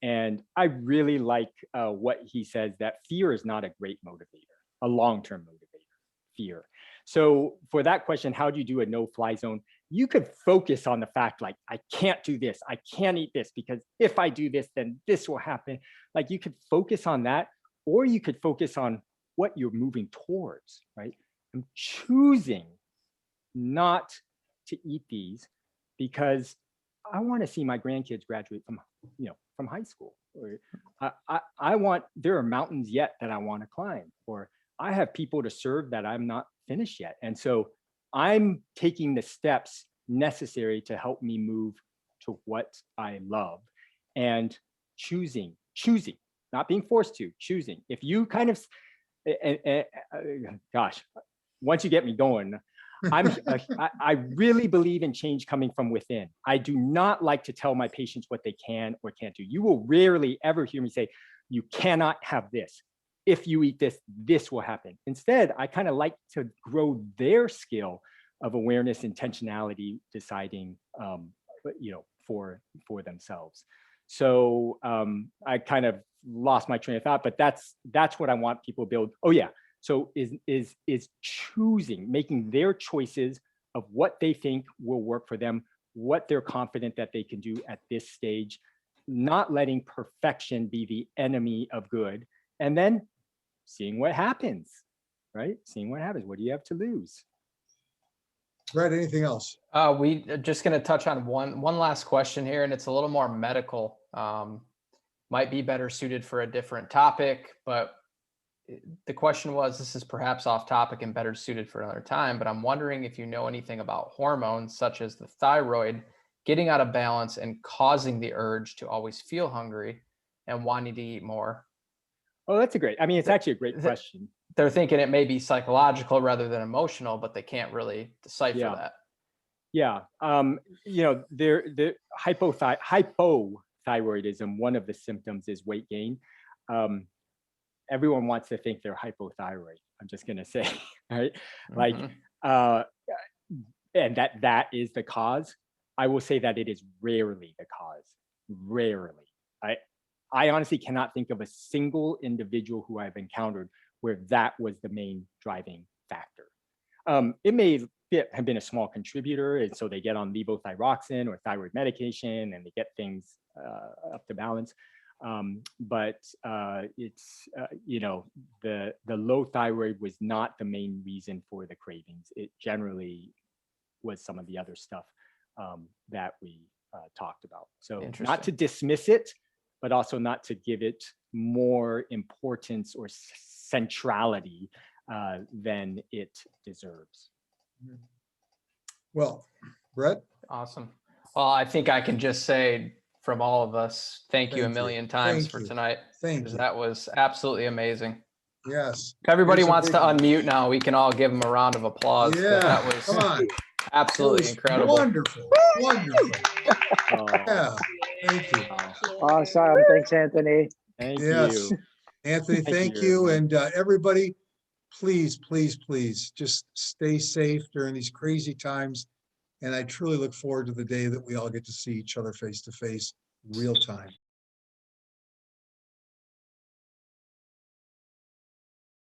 S1: And I really like what he says, that fear is not a great motivator, a long-term motivator, fear. So for that question, how do you do a no-fly zone? You could focus on the fact, like, I can't do this. I can't eat this because if I do this, then this will happen. Like, you could focus on that, or you could focus on what you're moving towards, right? I'm choosing not to eat these because I want to see my grandkids graduate from high school, or there are mountains yet that I want to climb, or I have people to serve that I'm not finished yet. And so I'm taking the steps necessary to help me move to what I love, and choosing, not being forced to, choosing. If you kind of, gosh, once you get me going, I really believe in change coming from within. I do not like to tell my patients what they can or can't do. You will rarely ever hear me say, you cannot have this. If you eat this, this will happen. Instead, I kind of like to grow their skill of awareness, intentionality, deciding, for themselves. So I kind of lost my train of thought, but that's what I want people to build. Oh yeah. So is choosing, making their choices of what they think will work for them, what they're confident that they can do at this stage, not letting perfection be the enemy of good, and then seeing what happens, right? Seeing what happens. What do you have to lose?
S2: Brett, anything else?
S3: We are just going to touch on one last question here, and it's a little more medical. Might be better suited for a different topic, but the question was, this is perhaps off topic and better suited for another time, but I'm wondering if you know anything about hormones such as the thyroid getting out of balance and causing the urge to always feel hungry and wanting to eat more.
S1: Oh, that's it's actually a great question.
S3: They're thinking it may be psychological rather than emotional, but they can't really decipher that.
S1: Yeah. The hypothyroidism, one of the symptoms is weight gain. Everyone wants to think they're hypothyroid. I'm just going to say, right? And that is the cause. I will say that it is rarely the cause. Rarely. I honestly cannot think of a single individual who I've encountered where that was the main driving factor. It may have been a small contributor, and so they get on levothyroxine or thyroid medication and they get things up to balance. But it's the low thyroid was not the main reason for the cravings. It generally was some of the other stuff that we talked about. So not to dismiss it, but also not to give it more importance or centrality than it deserves.
S2: Well, Brett?
S3: Awesome. Well, I think I can just say from all of us, thank you a million times for tonight.
S2: Thank you.
S3: That was absolutely amazing.
S2: Yes.
S3: If everybody wants to unmute now, we can all give them a round of applause.
S2: Yeah,
S3: that was
S2: come on.
S3: Absolutely incredible.
S2: Wonderful. Wonderful. Yeah. Thank you.
S4: Awesome. Thanks, Anthony.
S1: Thank you.
S2: Anthony, thank you. And everybody, please, please, please just stay safe during these crazy times. And I truly look forward to the day that we all get to see each other face to face real time.